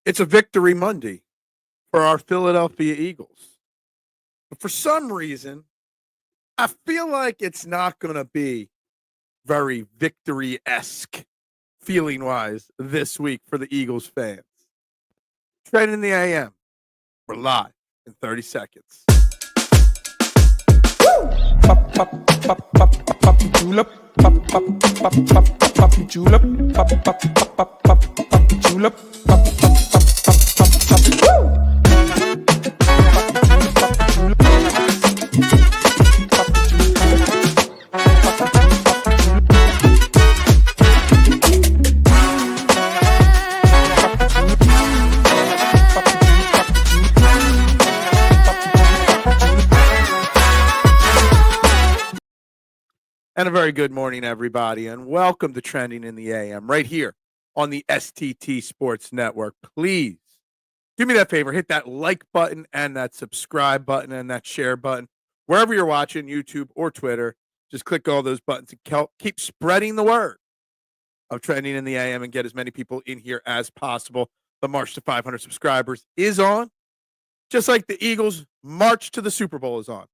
It's a victory Monday for our Philadelphia Eagles. But for some reason, I feel like it's not going to be very victory-esque feeling-wise this week for the Eagles fans. Trade in the AM. We're live in 30 seconds. Pop, pop, pop, pop, pop, julep. Pop, pop, pop, pop, pop, julep. Pop, pop, pop, pop, pop, julep. Pop, pop, pop, pop, pop, woo! And a very good morning, everybody, and welcome to Trending in the AM right here on the STT Sports Network. Please do me that favor, hit that like button and that subscribe button and that share button. Wherever you're watching, YouTube or Twitter, just click all those buttons to keep spreading the word of Trending in the AM and get as many people in here as possible. The March to 500 subscribers is on, just like the Eagles' March to the Super Bowl is on.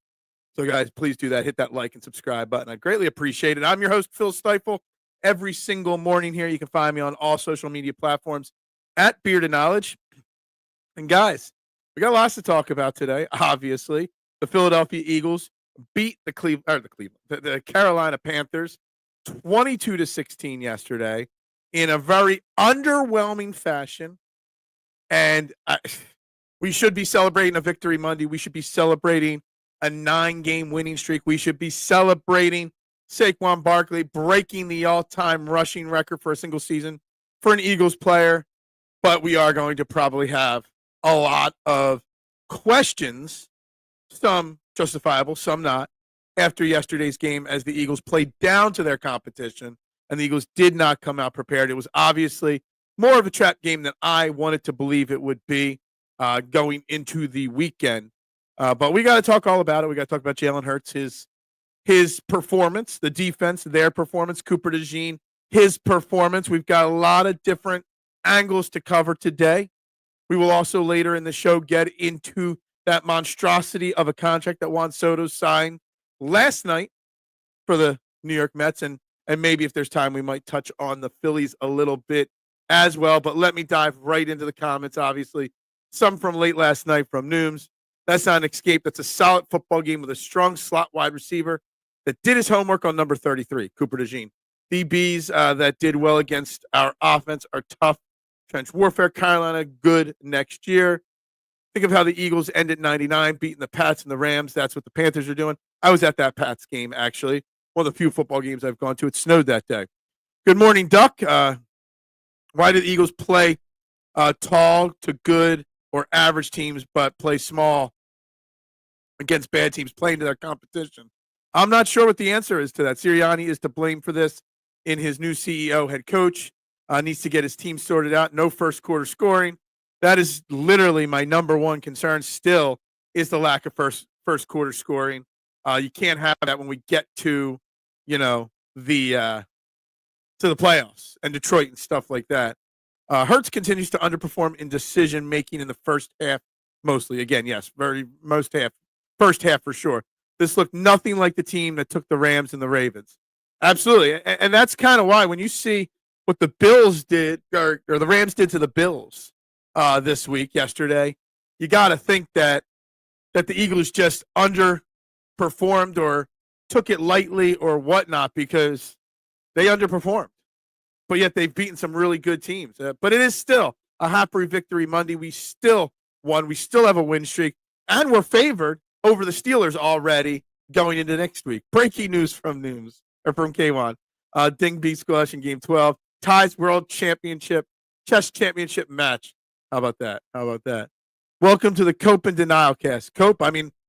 So, guys, please do that. Hit that like and subscribe button. I greatly appreciate it. I'm your host, Phil Stiefel. Every single morning here, you can find me on all social media platforms at Beard of Knowledge. And, guys, we got lots to talk about today. Obviously, the Philadelphia Eagles beat the Carolina Panthers 22-16 yesterday in a very underwhelming fashion. And we should be celebrating a victory Monday. We should be celebrating a 9-game winning streak. We should be celebrating Saquon Barkley breaking the all-time rushing record for a single season for an Eagles player. But we are going to probably have a lot of questions, some justifiable, some not, after yesterday's game as the Eagles played down to their competition and the Eagles did not come out prepared. It was obviously more of a trap game than I wanted to believe it would be going into the weekend. But we got to talk all about it. We got to talk about Jalen Hurts, his performance, the defense, their performance, Cooper DeJean, his performance. We've got a lot of different angles to cover today. We will also later in the show get into that monstrosity of a contract that Juan Soto signed last night for the New York Mets. And maybe if there's time, we might touch on the Phillies a little bit as well. But let me dive right into the comments, obviously. Some from late last night from Nooms. That's not an escape. That's a solid football game with a strong slot wide receiver that did his homework on number 33, Cooper DeJean. DBs that did well against our offense are tough. Trench warfare, Carolina, good next year. Think of how the Eagles ended 99, beating the Pats and the Rams. That's what the Panthers are doing. I was at that Pats game, actually. One of the few football games I've gone to. It snowed that day. Good morning, Duck. Why did the Eagles play tall to good or average teams, but play small against bad teams, playing to their competition? I'm not sure what the answer is to that. Sirianni is to blame for this in his new CEO head coach. Needs to get his team sorted out. No first quarter scoring. That is literally my number one concern still is the lack of first quarter scoring. You can't have that when we get to, the playoffs and Detroit and stuff like that. Hurts continues to underperform in decision making in the first half, mostly. Again, yes, first half for sure. This looked nothing like the team that took the Rams and the Ravens. Absolutely, and that's kind of why when you see what the Bills did or the Rams did to the Bills this week, yesterday, you got to think that the Eagles just underperformed or took it lightly or whatnot because they underperformed. But yet they've beaten some really good teams. But it is still a happy victory Monday. We still won. We still have a win streak. And we're favored over the Steelers already going into next week. Breaking news from K1. Ding beats Squash in Game 12. Ties World Championship, Chess Championship match. How about that? Welcome to the Cope and Denial cast. Cope,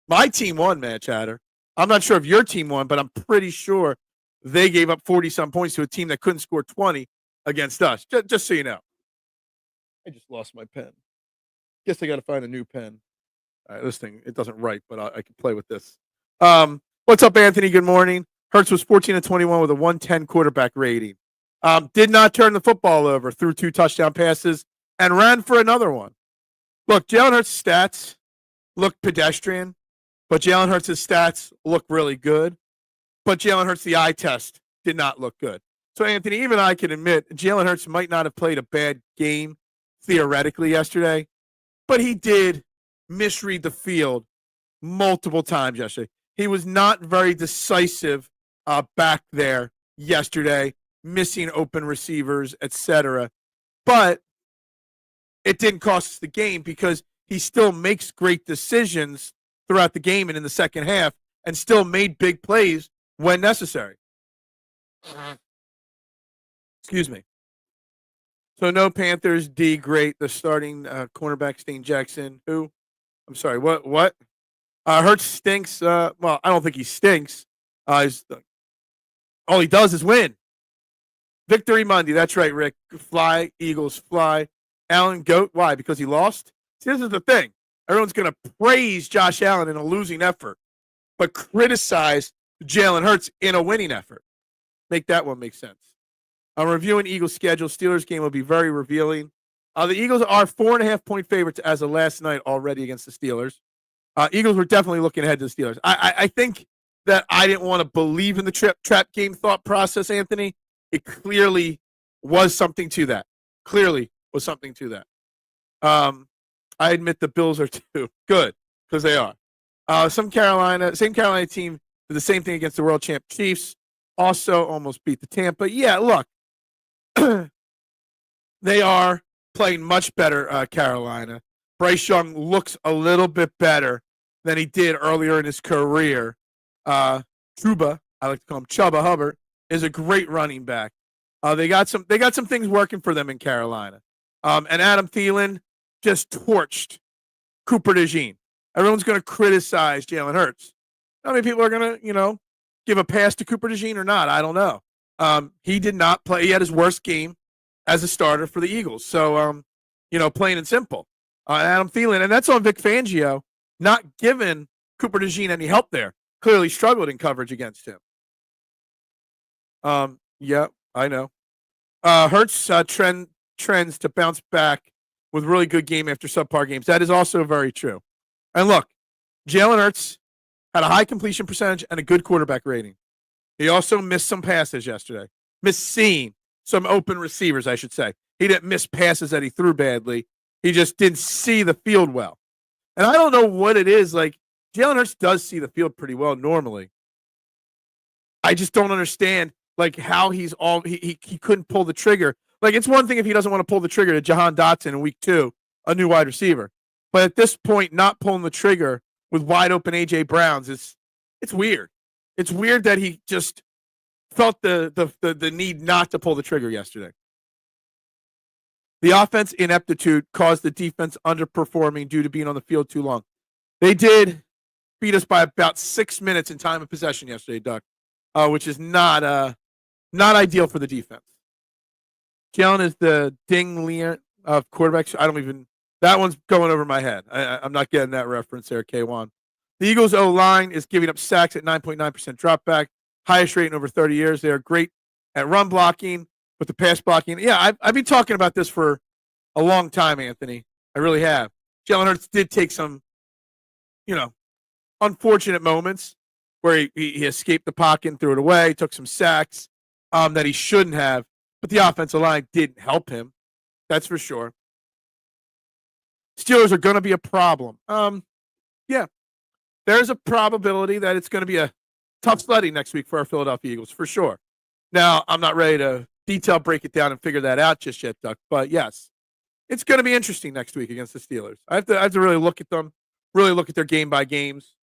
my team won, man, Chatter. I'm not sure if your team won, but I'm pretty sure they gave up 40-some points to a team that couldn't score 20 against us. Just so you know. I just lost my pen. Guess I got to find a new pen. All right, this thing, it doesn't write, but I can play with this. What's up, Anthony? Good morning. Hurts was 14-21 with a 110 quarterback rating. Did not turn the football over, threw 2 touchdown passes and ran for another one. Look, Jalen Hurts' stats look pedestrian, but Jalen Hurts' stats look really good. But Jalen Hurts, the eye test, did not look good. So, Anthony, even I can admit Jalen Hurts might not have played a bad game theoretically yesterday, but he did misread the field multiple times yesterday. He was not very decisive back there yesterday, missing open receivers, etc. But it didn't cost us the game because he still makes great decisions throughout the game and in the second half and still made big plays when necessary. Excuse me. So no Panthers, D, great. The starting cornerback, Stain Jackson, who? I'm sorry, what? Hurts stinks. Well, I don't think he stinks. All he does is win. Victory Monday. That's right, Rick. Fly, Eagles, fly. Allen, goat. Why? Because he lost? See, this is the thing. Everyone's going to praise Josh Allen in a losing effort, but criticize Jalen Hurts in a winning effort. Make that one make sense. I'm reviewing Eagles' schedule. Steelers game will be very revealing. The Eagles are 4.5-point favorites as of last night already against the Steelers. Eagles were definitely looking ahead to the Steelers. I think that I didn't want to believe in the trap game thought process, Anthony. It clearly was something to that. I admit the Bills are too good because they are. Same Carolina team did the same thing against the world champ Chiefs. Also almost beat the Tampa. Yeah, look, they are playing much better, Carolina. Bryce Young looks a little bit better than he did earlier in his career. Chuba, I like to call him Chubba Hubbard, is a great running back. They got some things working for them in Carolina. And Adam Thielen just torched Cooper DeJean. Everyone's going to criticize Jalen Hurts. How many people are going to, give a pass to Cooper DeJean or not? I don't know. He did not play. He had his worst game as a starter for the Eagles. So, plain and simple. Adam Thielen, and that's on Vic Fangio, not giving Cooper DeJean any help there. Clearly struggled in coverage against him. Yeah, I know. Hurts trends to bounce back with really good game after subpar games. That is also very true. And look, Jalen Hurts had a high completion percentage and a good quarterback rating. He also missed some passes yesterday. Missed seeing some open receivers, I should say. He didn't miss passes that he threw badly. He just didn't see the field well. And I don't know what it is. Like, Jalen Hurts does see the field pretty well normally. I just don't understand, how he couldn't pull the trigger. It's one thing if he doesn't want to pull the trigger to Jahan Dotson in week 2, a new wide receiver. But at this point, not pulling the trigger with wide open A.J. Browns, it's weird. It's weird that he just felt the need not to pull the trigger yesterday. The offense ineptitude caused the defense underperforming due to being on the field too long. They did beat us by about 6 minutes in time of possession yesterday, Duck, which is not ideal for the defense. Jalen is the Ding Lian of quarterbacks. That one's going over my head. I'm not getting that reference there, K1. The Eagles' O-line is giving up sacks at 9.9% drop back, highest rate in over 30 years. They are great at run blocking, but the pass blocking. Yeah, I've been talking about this for a long time, Anthony. I really have. Jalen Hurts did take some, unfortunate moments where he escaped the pocket and threw it away, took some sacks that he shouldn't have, but the offensive line didn't help him. That's for sure. Steelers are going to be a problem. Yeah. There's a probability that it's going to be a tough sledding next week for our Philadelphia Eagles, for sure. Now, I'm not ready to detail break it down and figure that out just yet, Duck, but yes, it's going to be interesting next week against the Steelers. I have to really look at them, really look at their game by games.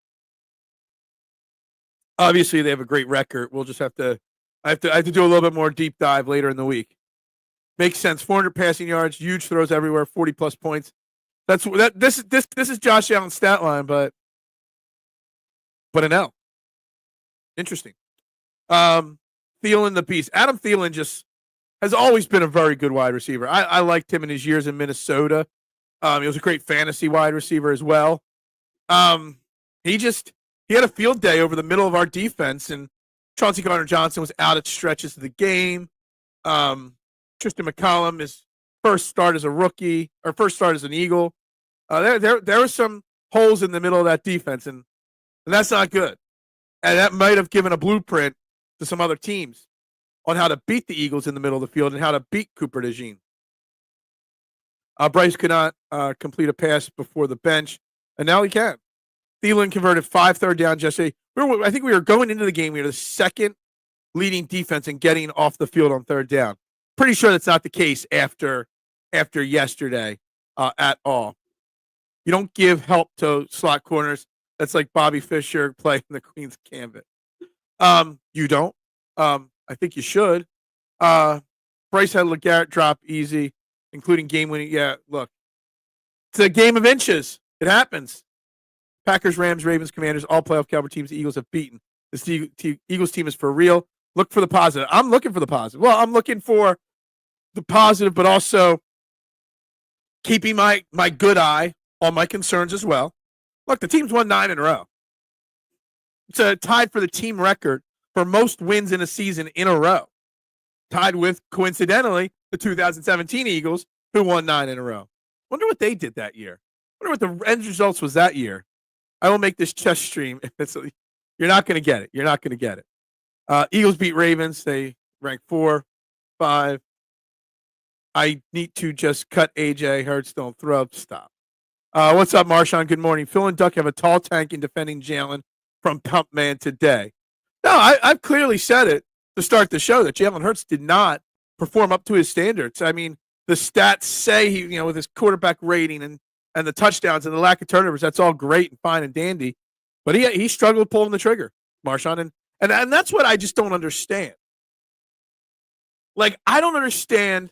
Obviously, they have a great record. We'll just have to I have to do a little bit more deep dive later in the week. Makes sense. 400 passing yards, huge throws everywhere, 40+ points. This is Josh Allen's stat line, but an L. Interesting. Thielen the beast. Adam Thielen just has always been a very good wide receiver. I liked him in his years in Minnesota. He was a great fantasy wide receiver as well. He had a field day over the middle of our defense, and Chauncey Gardner-Johnson was out at stretches of the game. Tristan McCollum is first start as a rookie or first start as an Eagle. There were some holes in the middle of that defense, and that's not good. And that might have given a blueprint to some other teams on how to beat the Eagles in the middle of the field and how to beat Cooper DeJean. Bryce could not complete a pass before the bench, and now he can. Thielen converted 5 third downs yesterday. I think we were going into the game. We were the second leading defense in getting off the field on third down. Pretty sure that's not the case after yesterday at all. You don't give help to slot corners. That's like Bobby Fischer playing the Queen's Gambit. You don't. I think you should. Bryce had LeGarrette drop easy, including game-winning. Yeah, look. It's a game of inches. It happens. Packers, Rams, Ravens, Commanders, all playoff caliber teams the Eagles have beaten. This Eagles team is for real. Look for the positive. I'm looking for the positive. Well, I'm looking for the positive, but also keeping my good eye on my concerns as well. Look, the team's won 9 in a row. It's tied for the team record for most wins in a season in a row. Tied with, coincidentally, the 2017 Eagles, who won 9 in a row. Wonder what they did that year. Wonder what the end results was that year. I will make this chess stream. You're not going to get it. You're not going to get it. Eagles beat Ravens. They rank 4, 5. I need to just cut AJ Hurts. Don't throw. Stop. What's up, Marshawn? Good morning. Phil and Duck have a tall tank in defending Jalen from Pump Man today. No, I've clearly said it to start the show that Jalen Hurts did not perform up to his standards. I mean, the stats say he, with his quarterback rating and the touchdowns and the lack of turnovers, that's all great and fine and dandy. But he struggled pulling the trigger, Marshawn, and that's what I just don't understand. Like, I don't understand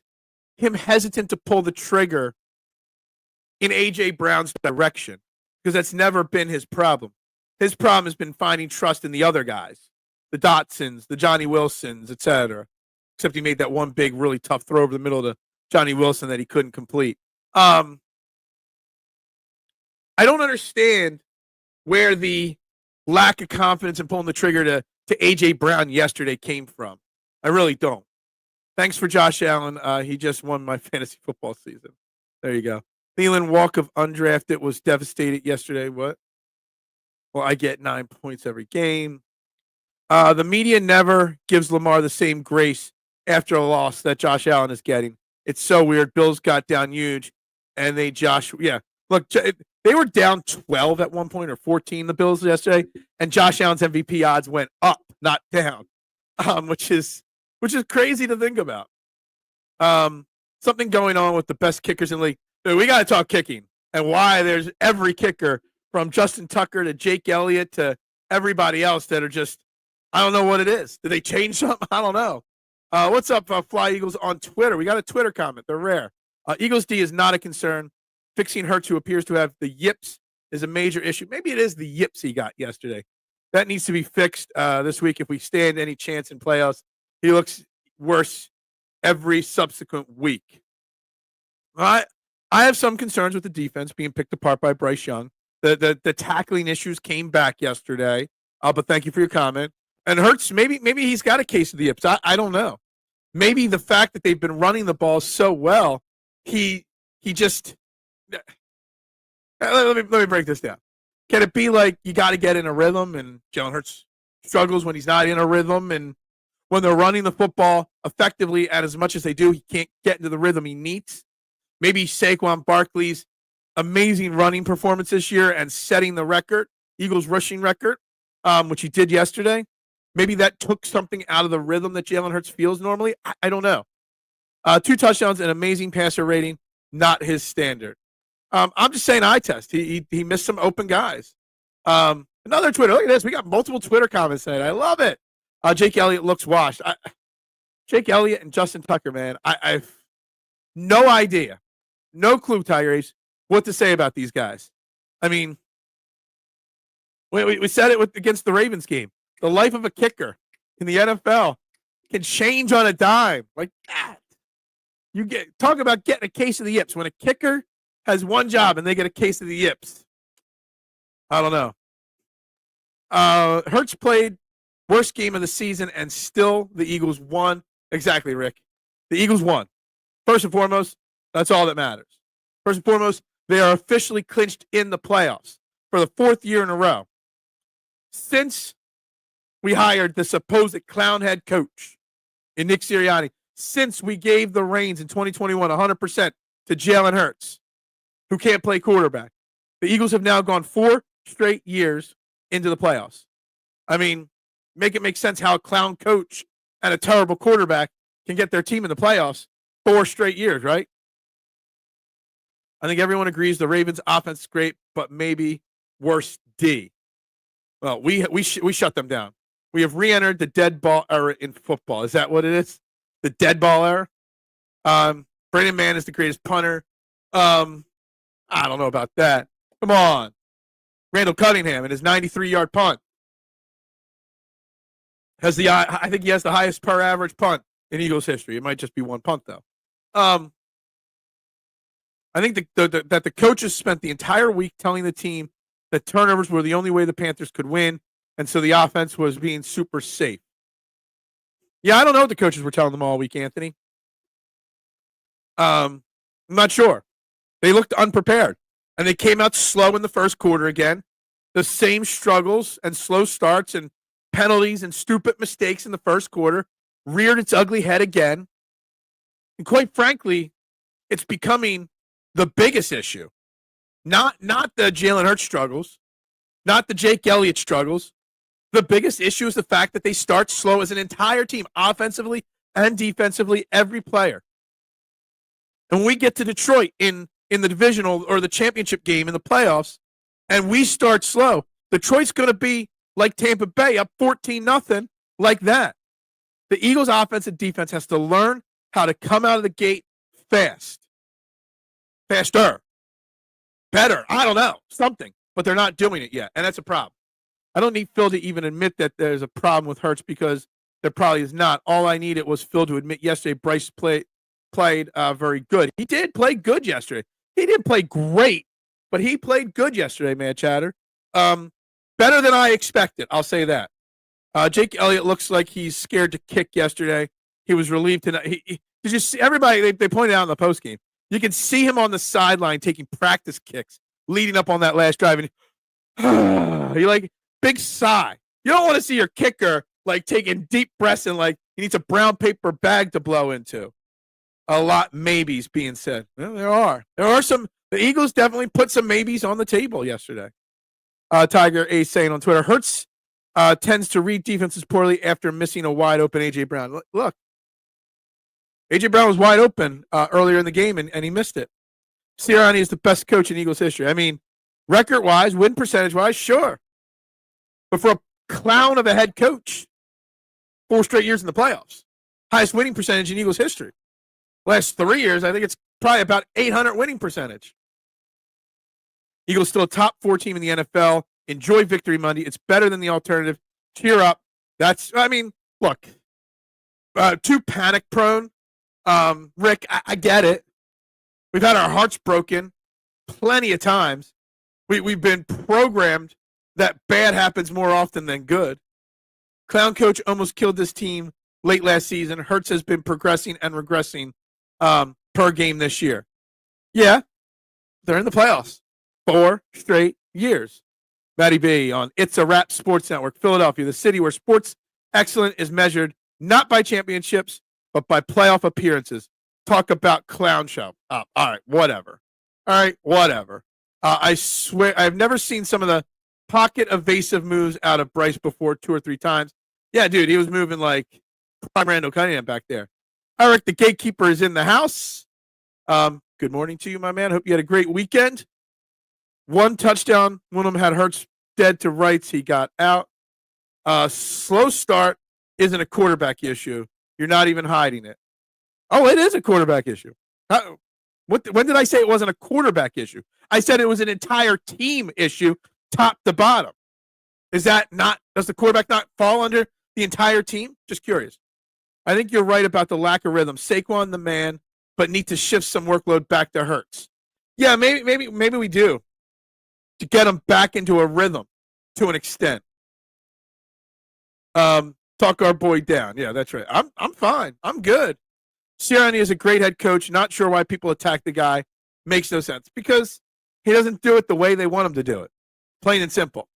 him hesitant to pull the trigger in A.J. Brown's direction, because that's never been his problem. His problem has been finding trust in the other guys, the Dotsons, the Johnny Wilsons, etc. Except he made that one big, really tough throw over the middle to Johnny Wilson that he couldn't complete. I don't understand where the lack of confidence in pulling the trigger to A.J. Brown yesterday came from. I really don't. Thanks for Josh Allen. He just won my fantasy football season. There you go. Thielen walk of undrafted was devastated yesterday. What? Well, I get 9 points every game. The media never gives Lamar the same grace after a loss that Josh Allen is getting. It's so weird. Bills got down huge, and look, they were down 12 at one point or 14, the Bills yesterday, and Josh Allen's MVP odds went up, not down, which is crazy to think about. Something going on with the best kickers in the league. Dude, we got to talk kicking and why there's every kicker from Justin Tucker to Jake Elliott to everybody else that are just, I don't know what it is. Did they change something? I don't know. What's up, Fly Eagles on Twitter? We got a Twitter comment. They're rare. Eagles D is not a concern. Fixing Hurts, who appears to have the yips, is a major issue. Maybe it is the yips he got yesterday. That needs to be fixed this week if we stand any chance in playoffs. He looks worse every subsequent week. I have some concerns with the defense being picked apart by Bryce Young. The tackling issues came back yesterday, but thank you for your comment. And Hurts, maybe he's got a case of the yips. I don't know. Maybe the fact that they've been running the ball so well, he just let me break this down. Can it be like you got to get in a rhythm, and Jalen Hurts struggles when he's not in a rhythm, and when they're running the football effectively and as much as they do, he can't get into the rhythm he needs? Maybe Saquon Barkley's amazing running performance this year and setting the record, Eagles rushing record, which he did yesterday. Maybe that took something out of the rhythm that Jalen Hurts feels normally. I don't know. 2 touchdowns and amazing passer rating, not his standard. I'm just saying eye test. He missed some open guys. Another Twitter. Look at this. We got multiple Twitter comments tonight. I love it. Jake Elliott looks washed. Jake Elliott and Justin Tucker, man. I've no idea. No clue, Tiger Ace, what to say about these guys. I mean, we said it against the Ravens game. The life of a kicker in the NFL can change on a dime like that. Talk about getting a case of the yips. When a kicker has one job and they get a case of the yips, I don't know. Hurts played worst game of the season, and still the Eagles won. Exactly, Rick. The Eagles won. First and foremost, That's all that matters. First and foremost, they are officially clinched in the playoffs for the 4th year in a row. Since we hired the supposed clown head coach in Nick Sirianni, since we gave the reins in 2021 100% to Jalen Hurts, who can't play quarterback, the Eagles have now gone 4 straight years into the playoffs. I mean, make it make sense how a clown coach and a terrible quarterback can get their team in the playoffs 4 straight years, right? I think everyone agrees the Ravens' offense is great, but maybe worse D. Well, we shut them down. We have re-entered the dead ball era in football. Is that what it is? The dead ball era? Brandon Mann is the greatest punter. I don't know about that. Come on. Randall Cunningham and his 93-yard punt. I think he has the highest per average punt in Eagles history. It might just be one punt, though. I think that the coaches spent the entire week telling the team that turnovers were the only way the Panthers could win, and so the offense was being super safe. Yeah, I don't know what the coaches were telling them all week, Anthony. I'm not sure. They looked unprepared, and they came out slow in the first quarter again. The same struggles and slow starts and penalties and stupid mistakes in the first quarter reared its ugly head again. And quite frankly, it's becoming the biggest issue. Not the Jalen Hurts struggles, not the Jake Elliott struggles. The biggest issue is the fact that they start slow as an entire team, offensively and defensively, every player. And when we get to Detroit in the divisional or the championship game in the playoffs, and we start slow, Detroit's going to be like Tampa Bay, up 14-0, like that. The Eagles' offense and defense has to learn how to come out of the gate fast. Faster. Better. I don't know. Something. But they're not doing it yet, and that's a problem. I don't need Phil to even admit that there's a problem with Hurts because there probably is not. All I needed was Phil to admit yesterday Bryce played very good. He did play good yesterday. He didn't play great, but he played good yesterday, man, Chatter. Better than I expected, I'll say that. Jake Elliott looks like he's scared to kick yesterday. He was relieved tonight. Did you see everybody? They pointed out in the postgame. You can see him on the sideline taking practice kicks leading up on that last drive. And he like, big sigh. You don't want to see your kicker like taking deep breaths and like he needs a brown paper bag to blow into. A lot maybes being said. Well, there are some. The Eagles definitely put some maybes on the table yesterday. Tiger A saying on Twitter, Hurts tends to read defenses poorly after missing a wide open A.J. Brown. Look, A.J. Brown was wide open earlier in the game, and he missed it. Sirianni is the best coach in Eagles history. I mean, record-wise, win percentage-wise, sure. But for a clown of a head coach, 4 straight years in the playoffs, highest winning percentage in Eagles history. Last 3 years, I think it's probably about 800 winning percentage. Eagles still a top 4 team in the NFL. Enjoy Victory Monday. It's better than the alternative. Cheer up. Look, too panic prone. Rick, I get it. We've had our hearts broken plenty of times. We've been programmed that bad happens more often than good. Clown coach almost killed this team late last season. Hurts has been progressing and regressing per game this year. Yeah, they're in the playoffs. 4 straight years. Matty B on It's a Wrap Sports Network, Philadelphia, the city where sports excellence is measured not by championships, but by playoff appearances. Talk about clown show. All right, whatever. I swear, I've never seen some of the pocket evasive moves out of Bryce before 2 or 3 times. Yeah, dude, he was moving like prime Randall Cunningham back there. Eric, the gatekeeper, is in the house. Good morning to you, my man. Hope you had a great weekend. 1 touchdown. One of them had Hurts dead to rights. He got out. Slow start isn't a quarterback issue. You're not even hiding it. Oh, it is a quarterback issue. When did I say it wasn't a quarterback issue? I said it was an entire team issue, top to bottom. Does the quarterback not fall under the entire team? Just curious. I think you're right about the lack of rhythm. Saquon the man, but need to shift some workload back to Hurts. Yeah, maybe we do to get him back into a rhythm to an extent. Talk our boy down. Yeah, that's right. I'm fine. I'm good. Sirianni is a great head coach. Not sure why people attack the guy. Makes no sense because he doesn't do it the way they want him to do it. Plain and simple.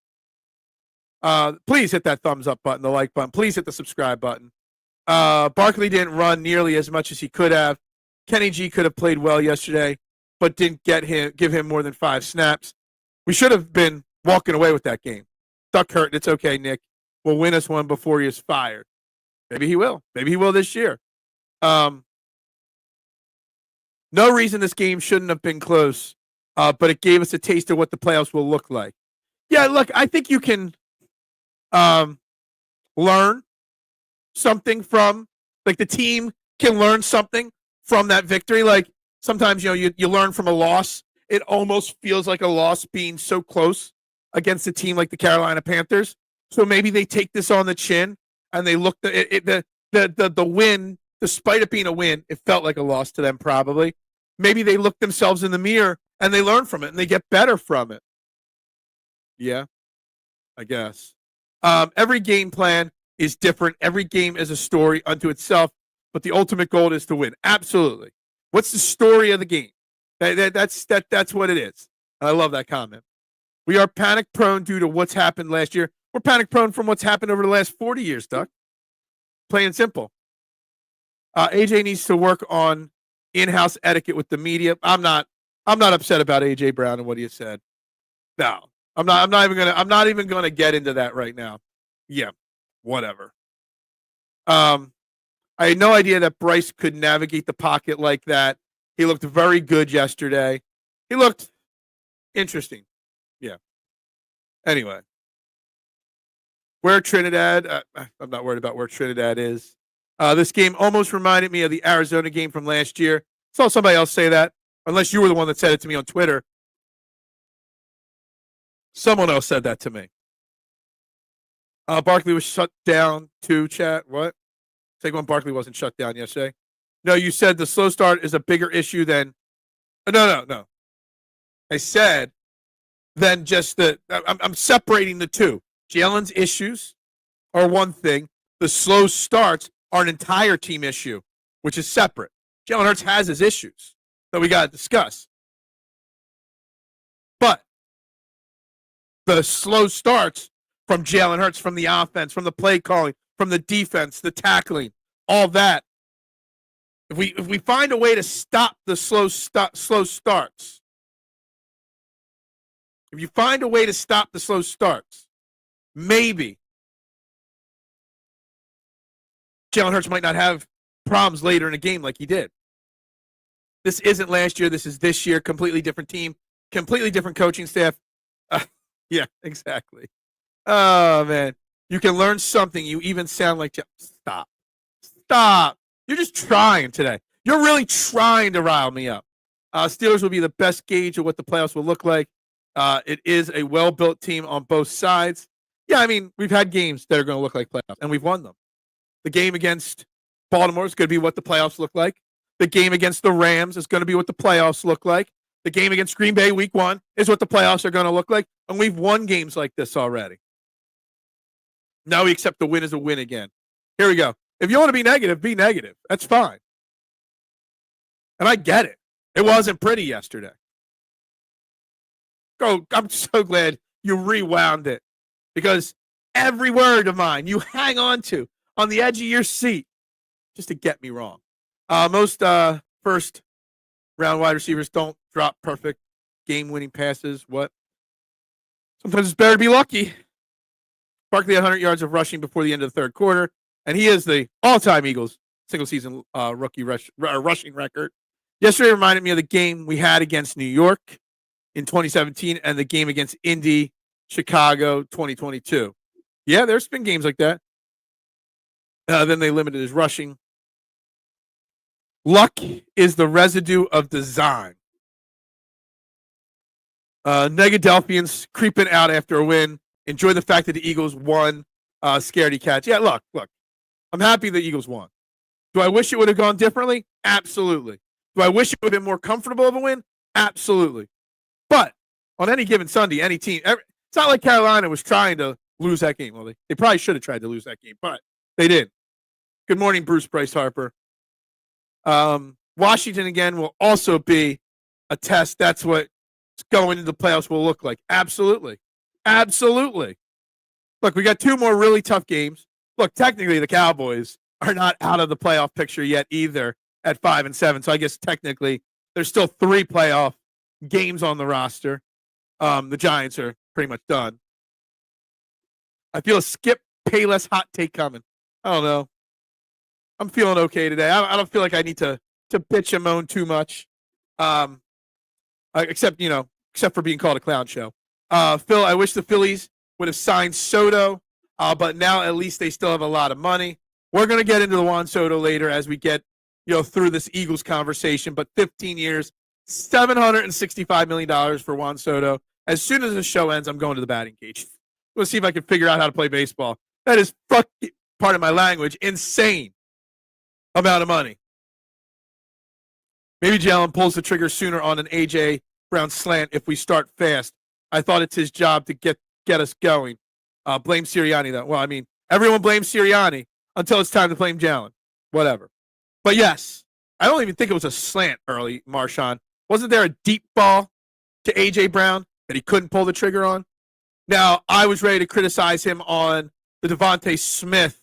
Please hit that thumbs up button, the like button. Please hit the subscribe button. Barkley didn't run nearly as much as he could have. Kenny G could have played well yesterday, but didn't give him more than 5 snaps. We should have been walking away with that game. Duck hurt. It's okay, Nick. Will win us one before he is fired. Maybe he will. Maybe he will this year. No reason this game shouldn't have been close, but it gave us a taste of what the playoffs will look like. Yeah, look, I think you can learn something from, like the team can learn something from that victory. Like sometimes, you learn from a loss. It almost feels like a loss being so close against a team like the Carolina Panthers. So maybe they take this on the chin and they look the win, despite it being a win, it felt like a loss to them probably. Maybe they look themselves in the mirror and they learn from it and they get better from it. Yeah, I guess. Every game plan is different. Every game is a story unto itself, but the ultimate goal is to win. Absolutely. What's the story of the game? That's what it is. And I love that comment. We are panic prone due to what's happened last year. We're panic prone from what's happened over the last 40 years, Duck. Plain and simple. AJ needs to work on in-house etiquette with the media. I'm not upset about AJ Brown and what he has said. No. I'm not even gonna get into that right now. Yeah, whatever. I had no idea that Bryce could navigate the pocket like that. He looked very good yesterday. He looked interesting. Yeah. Anyway, where Trinidad? I'm not worried about where Trinidad is. This game almost reminded me of the Arizona game from last year. Saw somebody else say that, unless you were the one that said it to me on Twitter. Someone else said that to me. Barkley was shut down too, chat. What? Saquon Barkley wasn't shut down yesterday. No, you said the slow start is a bigger issue than. No. I said than just the. I'm separating the two. Jalen's issues are one thing. The slow starts are an entire team issue, which is separate. Jalen Hurts has his issues that we got to discuss. But the slow starts from Jalen Hurts, from the offense, from the play calling, from the defense, the tackling, all that. If we find a way to stop the slow starts, if you find a way to stop the slow starts, maybe Jalen Hurts might not have problems later in a game like he did. This isn't last year. This is this year. Completely different team. Completely different coaching staff. Yeah, exactly. Oh, man. You can learn something. You even sound like... Stop. You're just trying today. You're really trying to rile me up. Steelers will be the best gauge of what the playoffs will look like. It is a well-built team on both sides. Yeah, I mean, we've had games that are going to look like playoffs, and we've won them. The game against Baltimore is going to be what the playoffs look like. The game against the Rams is going to be what the playoffs look like. The game against Green Bay week 1 is what the playoffs are going to look like. And we've won games like this already. Now we accept the win as a win again. Here we go. If you want to be negative, be negative. That's fine. And I get it. It wasn't pretty yesterday. I'm so glad you rewound it. Because every word of mine you hang on to on the edge of your seat just to get me wrong. Most first round wide receivers don't drop perfect game-winning passes. What? Sometimes it's better to be lucky. Barkley had 100 yards of rushing before the end of the third quarter, and he is the all-time Eagles single-season rookie rushing record. Yesterday reminded me of the game we had against New York in 2017 and the game against Indy, Chicago, 2022. Yeah, there's been games like that. Then they limited his rushing. Luck is the residue of design. Negadelphians creeping out after a win. Enjoy the fact that the Eagles won. Scaredy cats. Yeah, look. I'm happy the Eagles won. Do I wish it would have gone differently? Absolutely. Do I wish it would have been more comfortable of a win? Absolutely. But on any given Sunday, any team, it's not like Carolina was trying to lose that game. Well, they probably should have tried to lose that game, but they didn't. Good morning, Bruce Bryce Harper. Washington, again, will also be a test. That's what going into the playoffs will look like. Absolutely. Absolutely. Look, we got 2 more really tough games. Look, technically, the Cowboys are not out of the playoff picture yet either at 5-7. So I guess technically there's still 3 playoff games on the roster. The Giants are pretty much done. I feel a Skip Payless hot take coming. I don't know. I'm feeling okay today. I don't feel like I need to bitch and moan too much. Except for being called a clown show. Phil, I wish the Phillies would have signed Soto, but now at least they still have a lot of money. We're going to get into the Juan Soto later as we get through this Eagles conversation, but 15 years, $765 million for Juan Soto. As soon as the show ends, I'm going to the batting cage. We'll see if I can figure out how to play baseball. That is fucking, part of my language, insane amount of money. Maybe Jalen pulls the trigger sooner on an A.J. Brown slant if we start fast. I thought it's his job to get us going. Blame Sirianni, though. Well, I mean, everyone blames Sirianni until it's time to blame Jalen. Whatever. But yes, I don't even think it was a slant early, Marshawn. Wasn't there a deep ball to A.J. Brown that he couldn't pull the trigger on? Now, I was ready to criticize him on the Devontae Smith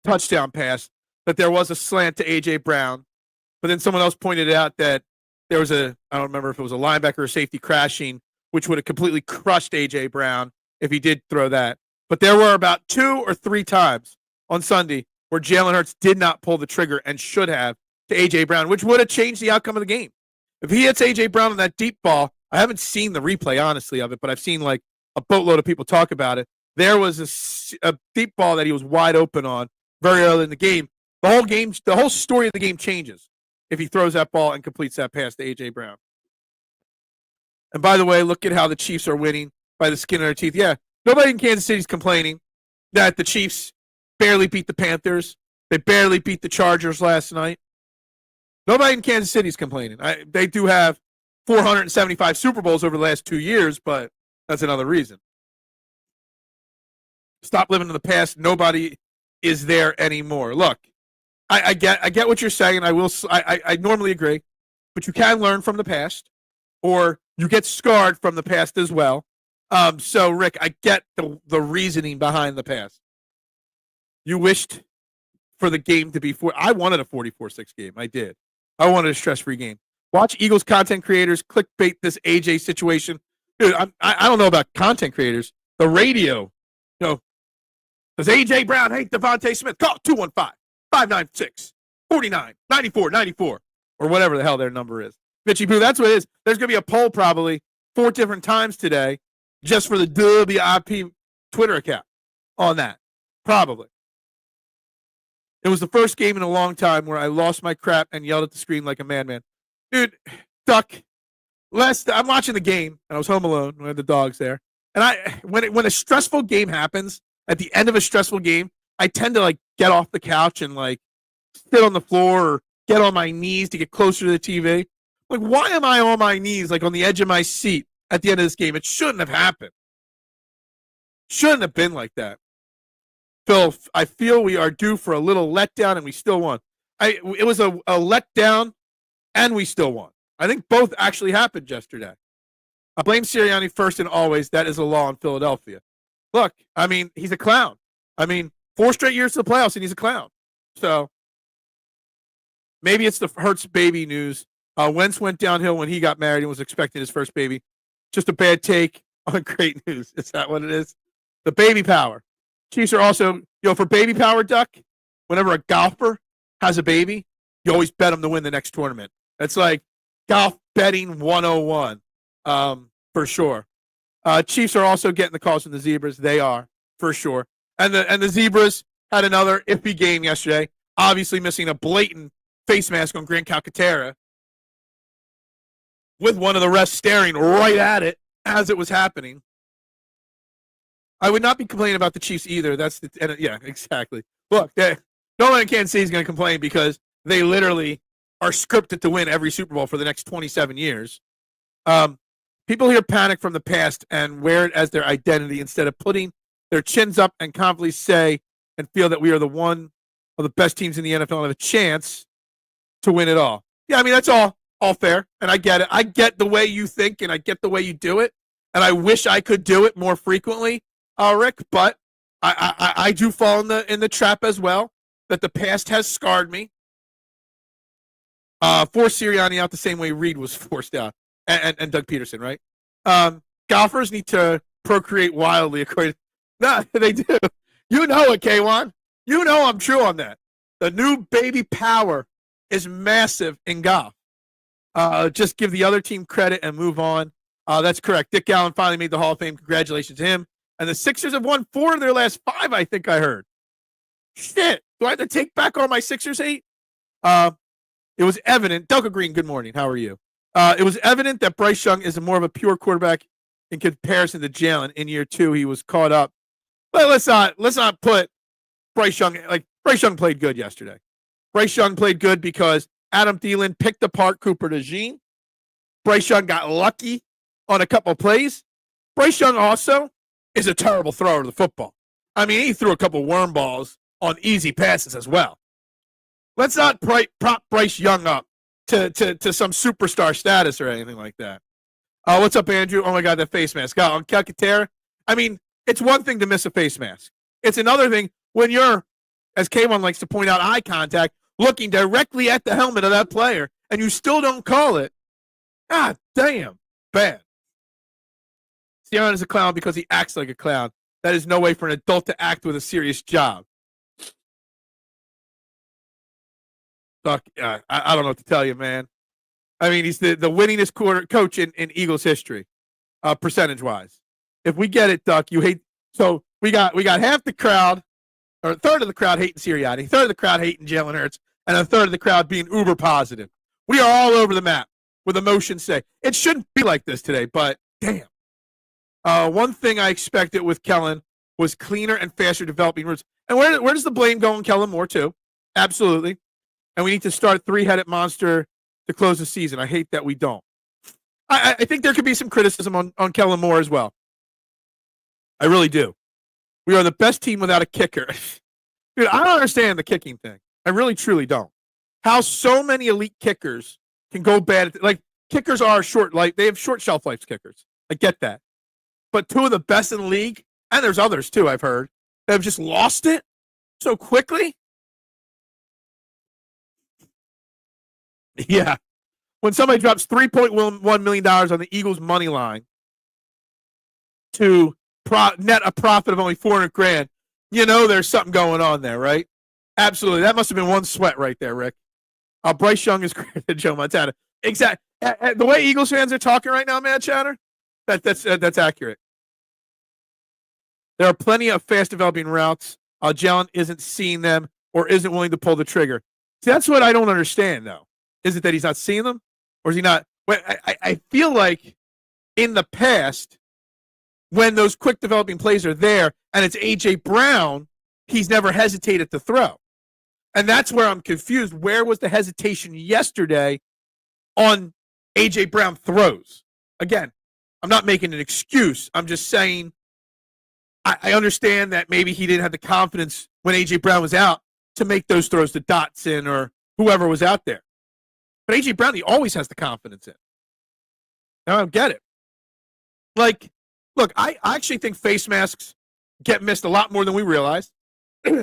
touchdown pass, that there was a slant to A.J. Brown. But then someone else pointed out that there was I don't remember if it was a linebacker or safety crashing, which would have completely crushed A.J. Brown if he did throw that. But there were about 2 or 3 times on Sunday where Jalen Hurts did not pull the trigger and should have to A.J. Brown, which would have changed the outcome of the game. If he hits A.J. Brown on that deep ball, I haven't seen the replay, honestly, of it, but I've seen like a boatload of people talk about it. There was a deep ball that he was wide open on very early in the game. The whole story of the game changes if he throws that ball and completes that pass to A.J. Brown. And by the way, look at how the Chiefs are winning by the skin of their teeth. Yeah, nobody in Kansas City is complaining that the Chiefs barely beat the Panthers. They barely beat the Chargers last night. Nobody in Kansas City is complaining. They do have 475 Super Bowls over the last 2 years, but that's another reason. Stop living in the past. Nobody is there anymore. Look, I get what you're saying. I normally agree, but you can learn from the past, or you get scarred from the past as well. So Rick, I get the reasoning behind the past. You wished for the game to be I wanted a 44-6 game. I did. I wanted a stress-free game. Watch Eagles content creators clickbait this AJ situation. Dude, I don't know about content creators. The radio, does AJ Brown hate Devontae Smith? Call 215-596-49-94-94, or whatever the hell their number is. Mitchy Boo, that's what it is. There's going to be a poll probably 4 different times today just for the WIP Twitter account on that. Probably. It was the first game in a long time where I lost my crap and yelled at the screen like a madman. Dude, Duck, I'm watching the game, and I was home alone. We had the dogs there. And when a stressful game happens, at the end of a stressful game, I tend to get off the couch and sit on the floor or get on my knees to get closer to the TV. Why am I on my knees, on the edge of my seat at the end of this game? It shouldn't have happened. Shouldn't have been like that. Phil, I feel we are due for a little letdown, and we still won. It was a letdown, and we still won. I think both actually happened yesterday. I blame Sirianni first and always. That is a law in Philadelphia. Look, he's a clown. 4 straight years to the playoffs, and he's a clown. So maybe it's the Hurts baby news. Wentz went downhill when he got married and was expecting his first baby. Just a bad take on great news. Is that what it is? The baby power. Chiefs are also, for baby power, Duck, whenever a golfer has a baby, you always bet them to win the next tournament. That's like golf betting 101, for sure. Chiefs are also getting the calls from the Zebras. They are, for sure. And the Zebras had another iffy game yesterday, obviously missing a blatant face mask on Grant Calcaterra, with one of the refs staring right at it as it was happening. I would not be complaining about the Chiefs either. Yeah, exactly. Look, no one in Kansas City is going to complain because they literally are scripted to win every Super Bowl for the next 27 years. People here panic from the past and wear it as their identity instead of putting their chins up and confidently say and feel that we are one of the best teams in the NFL and have a chance to win it all. Yeah, I mean, that's all fair, and I get it. I get the way you think, and I get the way you do it, and I wish I could do it more frequently, Rick, but I do fall in the trap as well, that the past has scarred me. Force Sirianni out the same way Reed was forced out, and Doug Peterson, right? Golfers need to procreate wildly, according to... No, they do. You know it, K1. You know I'm true on that. The new baby power is massive in golf. Just give the other team credit and move on. That's correct. Dick Allen finally made the Hall of Fame. Congratulations to him. And the Sixers have won 4 of their last 5, I think I heard. Shit. Do I have to take back all my Sixers hate? It was evident. Delca Green, good morning. How are you? It was evident that Bryce Young is more of a pure quarterback in comparison to Jalen. In year 2, he was caught up. But let's not put Bryce Young, like, Bryce Young played good yesterday. Bryce Young played good because Adam Thielen picked apart Cooper DeJean. Bryce Young got lucky on a couple plays. Bryce Young also is a terrible thrower of the football. I mean, he threw a couple worm balls on easy passes as well. Let's not prop Bryce Young up to some superstar status or anything like that. What's up, Andrew? Oh, my God, that face mask. On Calcaterra, I mean, it's one thing to miss a face mask. It's another thing when you're, as K1 likes to point out, eye contact, looking directly at the helmet of that player, and you still don't call it. God damn, bad. Sirianni is a clown because he acts like a clown. That is no way for an adult to act with a serious job. Fuck, I don't know what to tell you, man. I mean, he's the winningest coach in Eagles history, percentage-wise. If we get it, Duck, you hate. So we got half the crowd, or a third of the crowd hating Sirianni, a third of the crowd hating Jalen Hurts, and a third of the crowd being uber positive. We are all over the map with emotions say. It shouldn't be like this today, but damn. One thing I expected with Kellen was cleaner and faster developing routes. And where does the blame go on Kellen Moore, too? Absolutely. And we need to start three-headed monster to close the season. I hate that we don't. I think there could be some criticism on Kellen Moore as well. I really do. We are the best team without a kicker. Dude, I don't understand the kicking thing. I really, truly don't. How so many elite kickers can go bad. Like, kickers are short life. They have short shelf life kickers. I get that. But 2 of the best in the league, and there's others too, I've heard, that have just lost it so quickly. Yeah. When somebody drops $3.1 million on the Eagles money line to net a profit of only $400,000, you know there's something going on there, right? Absolutely. That must have been one sweat right there, Rick. Bryce Young is great at Joe Montana. Exactly. The way Eagles fans are talking right now, man, Chatter, that's accurate. There are plenty of fast developing routes. Jalen isn't seeing them or isn't willing to pull the trigger. See, that's what I don't understand, though. Is it that he's not seeing them? Or is he not? I feel like in the past, when those quick developing plays are there and it's A.J. Brown, he's never hesitated to throw. And that's where I'm confused. Where was the hesitation yesterday on A.J. Brown throws? Again, I'm not making an excuse. I'm just saying I understand that maybe he didn't have the confidence when A.J. Brown was out to make those throws to Dotson or whoever was out there. But A.J. Brown, he always has the confidence in. Now I don't get it. Like, look, I actually think face masks get missed a lot more than we realize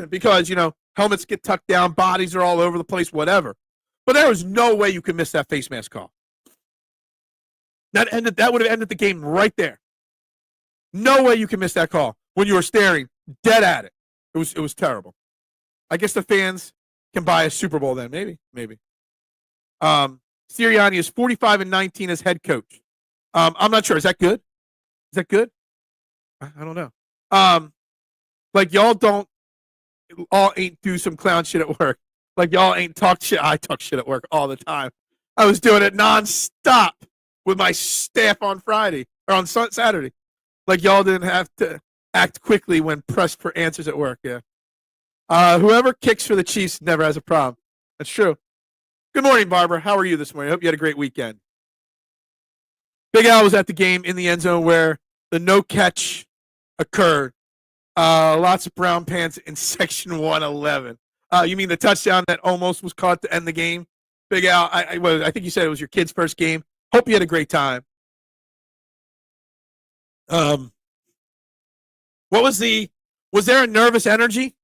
because, you know, helmets get tucked down, bodies are all over the place, whatever. But there was no way you could miss that face mask call. That would have ended the game right there. No way you can miss that call when you were staring dead at it. It was terrible. I guess the fans can buy a Super Bowl then, maybe. Sirianni is 45-19 as head coach. I'm not sure. Is that good? Is that good? I don't know. Like y'all ain't do some clown shit at work. Like y'all ain't talk shit. I talk shit at work all the time. I was doing it nonstop with my staff on Friday or on Saturday. Like y'all didn't have to act quickly when pressed for answers at work. Yeah. Whoever kicks for the Chiefs never has a problem. That's true. Good morning, Barbara. How are you this morning? I hope you had a great weekend. Big Al was at the game in the end zone where the no catch occurred. Lots of brown pants in section 111. You mean the touchdown that almost was caught to end the game? Big Al, I think you said it was your kid's first game. Hope you had a great time. Was there a nervous energy,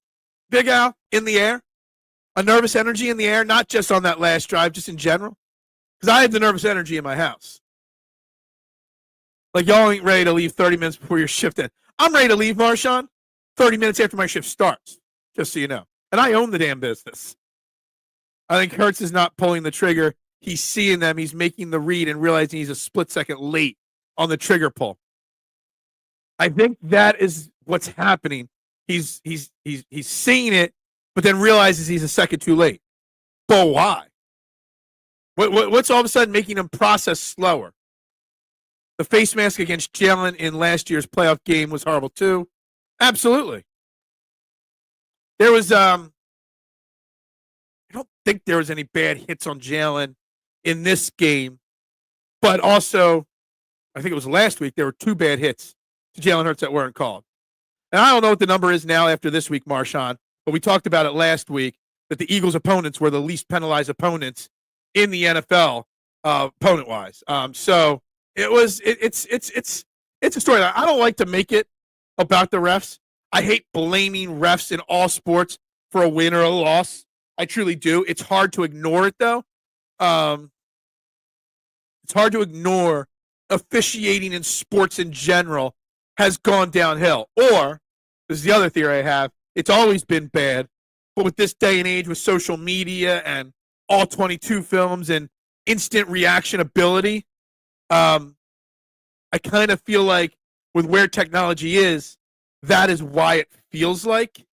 Big Al, in the air? A nervous energy in the air, not just on that last drive, just in general? Because I had the nervous energy in my house. Like, y'all ain't ready to leave 30 minutes before your shift ends. I'm ready to leave, Marshawn, 30 minutes after my shift starts, just so you know. And I own the damn business. I think Hurts is not pulling the trigger. He's seeing them. He's making the read and realizing he's a split second late on the trigger pull. I think that is what's happening. He's seeing it, but then realizes he's a second too late. But why? What's all of a sudden making him process slower? The face mask against Jalen in last year's playoff game was horrible too. Absolutely. There was I don't think there was any bad hits on Jalen in this game, but also I think it was last week there were 2 bad hits to Jalen Hurts that weren't called. And I don't know what the number is now after this week, Marshawn, but we talked about it last week that the Eagles' opponents were the least penalized opponents in the NFL, opponent-wise. So it's a story. I don't like to make it about the refs. I hate blaming refs in all sports for a win or a loss. I truly do. It's hard to ignore it, though. It's hard to ignore officiating in sports in general has gone downhill. Or, this is the other theory I have, it's always been bad. But with this day and age with social media and all 22 films and instant reaction ability, I kind of feel like with where technology is, that is why it feels like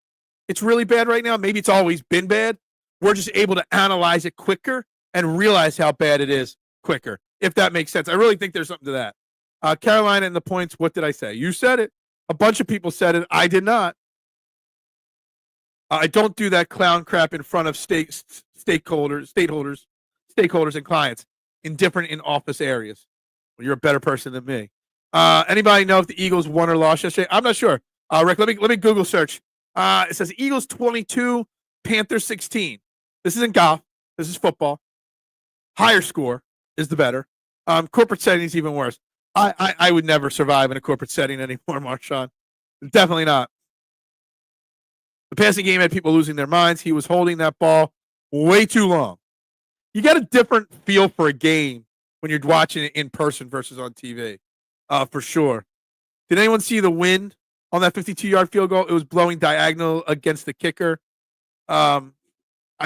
it's really bad right now. Maybe it's always been bad. We're just able to analyze it quicker and realize how bad it is quicker, if that makes sense. I really think there's something to that. Carolina and the points, what did I say? You said it. A bunch of people said it. I did not. I don't do that clown crap in front of stakeholders and clients in different in-office areas. Well, you're a better person than me. Anybody know if the Eagles won or lost yesterday? I'm not sure. Rick, let me Google search. It says Eagles 22, Panthers 16. This isn't golf. This is football. Higher score is the better. Corporate setting is even worse. I would never survive in a corporate setting anymore, Marshawn. Definitely not. The passing game had people losing their minds. He was holding that ball way too long. You got a different feel for a game when you're watching it in person versus on TV, for sure. Did anyone see the wind on that 52-yard field goal? It was blowing diagonal against the kicker. I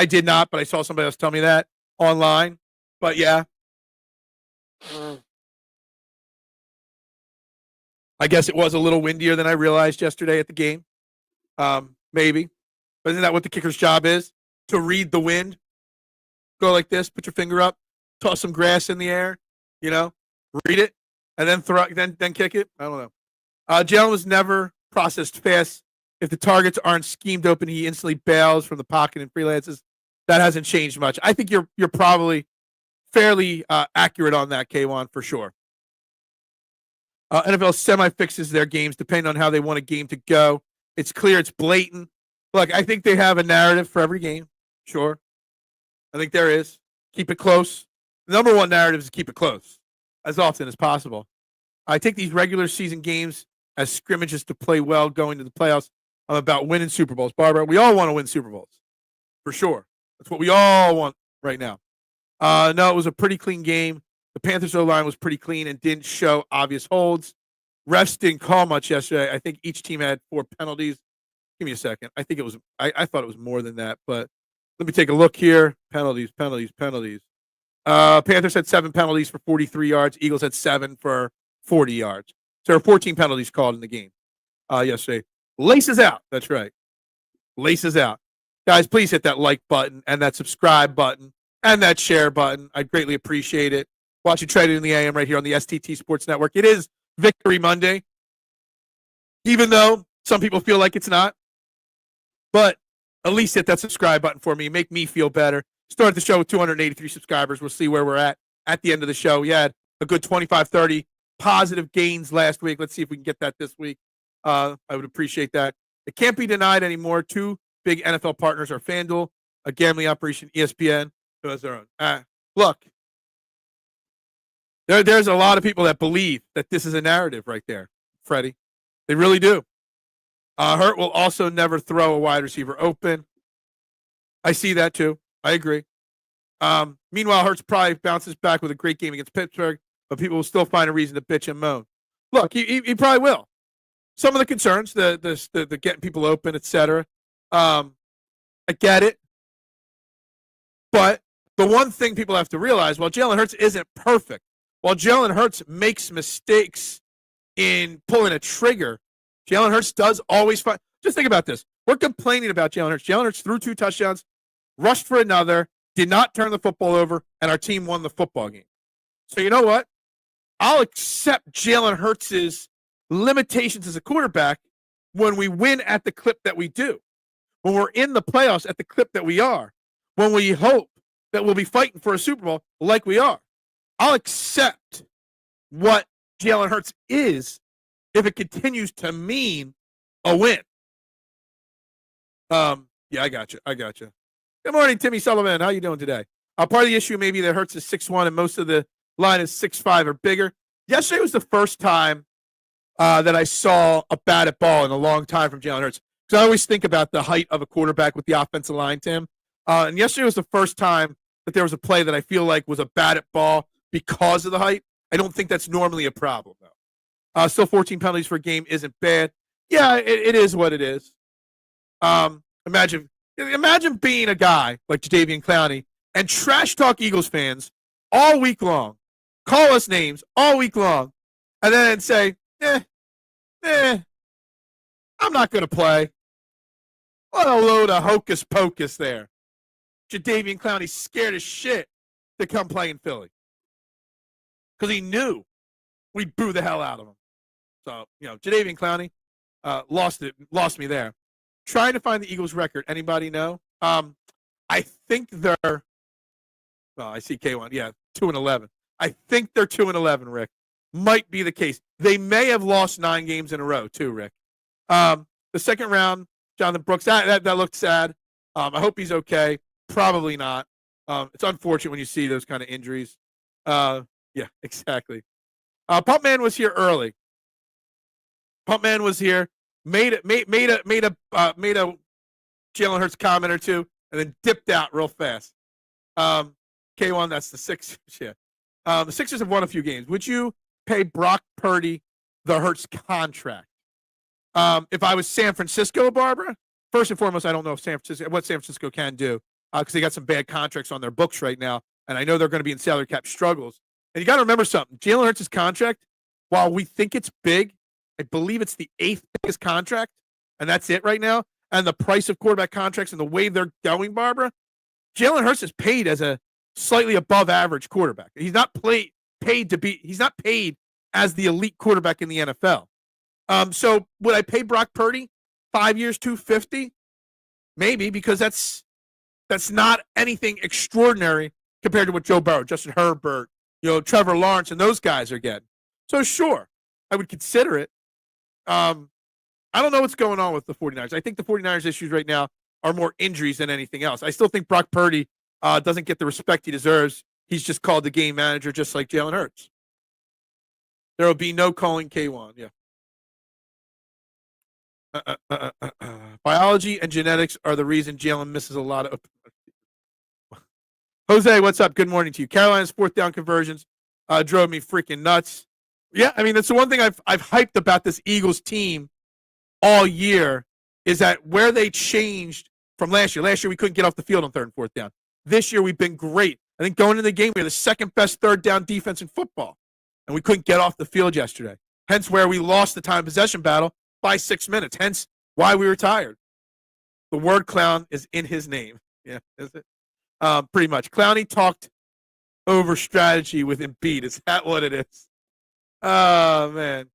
did not, but I saw somebody else tell me that online. But yeah. I guess it was a little windier than I realized yesterday at the game. Maybe. But isn't that what the kicker's job is? To read the wind? Go like this, put your finger up, toss some grass in the air, read it, and then throw then kick it. I don't know. Jalen was never processed fast. If the targets aren't schemed open, he instantly bails from the pocket and freelances. That hasn't changed much. I think you're probably fairly accurate on that, K1, for sure. NFL semi-fixes their games depending on how they want a game to go. It's clear, it's blatant. Look, I think they have a narrative for every game. Sure. I think there is. Keep it close. The number one narrative is keep it close as often as possible. I take these regular season games as scrimmages to play well going to the playoffs. I'm about winning Super Bowls. Barbara, we all want to win Super Bowls. For sure. That's what we all want right now. No, it was a pretty clean game. The Panthers O-line was pretty clean and didn't show obvious holds. Refs didn't call much yesterday. I think each team had 4 penalties. Give me a second. I think it was I thought it was more than that, but let me take a look here. Penalties. Panthers had 7 penalties for 43 yards. Eagles had 7 for 40 yards. So there were 14 penalties called in the game yesterday. Laces out. That's right. Laces out. Guys, please hit that like button and that subscribe button and that share button. I'd greatly appreciate it. Watching Traded in the AM right here on the STT Sports Network. It is Victory Monday, even though some people feel like it's not. But at least hit that subscribe button for me. Make me feel better. Start the show with 283 subscribers. We'll see where we're at the end of the show. We had a good 25, 30 positive gains last week. Let's see if we can get that this week. I would appreciate that. It can't be denied anymore. 2 big NFL partners are FanDuel, a gambling operation, ESPN, Who has their own? Look, there's a lot of people that believe that this is a narrative right there, Freddie. They really do. Hurt will also never throw a wide receiver open. I see that too. I agree. Meanwhile, Hurts probably bounces back with a great game against Pittsburgh, but people will still find a reason to bitch and moan. Look, he probably will. Some of the concerns, the getting people open, etc. I get it. But the one thing people have to realize, while Jalen Hurts isn't perfect, while Jalen Hurts makes mistakes in pulling a trigger, Jalen Hurts does always find. Just think about this. We're complaining about Jalen Hurts. Jalen Hurts threw 2 touchdowns, rushed for another, did not turn the football over, and our team won the football game. So you know what? I'll accept Jalen Hurts' limitations as a quarterback when we win at the clip that we do, when we're in the playoffs at the clip that we are, when we hope that we'll be fighting for a Super Bowl like we are. I'll accept what Jalen Hurts is if it continues to mean a win. Yeah, I got you. Good morning, Timmy Sullivan. How you doing today? Part of the issue maybe that Hurts is 6'1", and most of the line is 6'5" or bigger. Yesterday was the first time that I saw a batted ball in a long time from Jalen Hurts. Because I always think about the height of a quarterback with the offensive line, Tim. And yesterday was the first time that there was a play that I feel like was a batted ball because of the height. I don't think that's normally a problem, though. Still 14 penalties per game isn't bad. Yeah, it is what it is. Imagine being a guy like Jadeveon Clowney and trash talk Eagles fans all week long, call us names all week long, and then say, I'm not going to play. What a load of hocus pocus there. Jadeveon Clowney scared as shit to come play in Philly because he knew we'd boo the hell out of him. So, Jadeveon Clowney lost me there. Trying to find the Eagles record. Anybody know? I think they're. Well, I see K1. Yeah, 2-11. I think they're 2-11. Rick, might be the case. They may have lost 9 games in a row too. Rick, the second round, Jonathan Brooks. That looked sad. I hope he's okay. Probably not. It's unfortunate when you see those kind of injuries. Yeah, exactly. Pumpman was here early. Pumpman was here. Made a Jalen Hurts comment or two, and then dipped out real fast. K1, that's the Sixers. Yeah. The Sixers have won a few games. Would you pay Brock Purdy the Hurts contract? If I was San Francisco, Barbara, first and foremost, I don't know if what San Francisco can do because they got some bad contracts on their books right now, and I know they're going to be in salary cap struggles. And you got to remember something. Jalen Hurts' contract, while we think it's big, I believe it's the 8th biggest contract, and that's it right now. And the price of quarterback contracts and the way they're going, Barbara, Jalen Hurts is paid as a slightly above average quarterback. He's not he's not paid as the elite quarterback in the NFL. So would I pay Brock Purdy 5 years, $250? Maybe, because that's not anything extraordinary compared to what Joe Burrow, Justin Herbert, Trevor Lawrence, and those guys are getting. So sure, I would consider it. I don't know what's going on with the 49ers. I think the 49ers issues right now are more injuries than anything else. I still think Brock Purdy doesn't get the respect he deserves. He's just called the game manager, just like Jalen Hurts. There will be no calling K1. Yeah. Biology and genetics are the reason Jalen misses a lot of. Jose, what's up? Good morning to you. Carolina's 4th down conversions drove me freaking nuts. Yeah, I mean, that's the one thing I've hyped about this Eagles team all year is that where they changed from last year. Last year, we couldn't get off the field on 3rd and 4th down. This year, we've been great. I think going into the game, we were the 2nd best 3rd down defense in football, and we couldn't get off the field yesterday. Hence where we lost the time possession battle by 6 minutes. Hence why we were tired. The word clown is in his name. Yeah, is it? Pretty much. Clowney talked over strategy with Embiid. Is that what it is? Oh, man.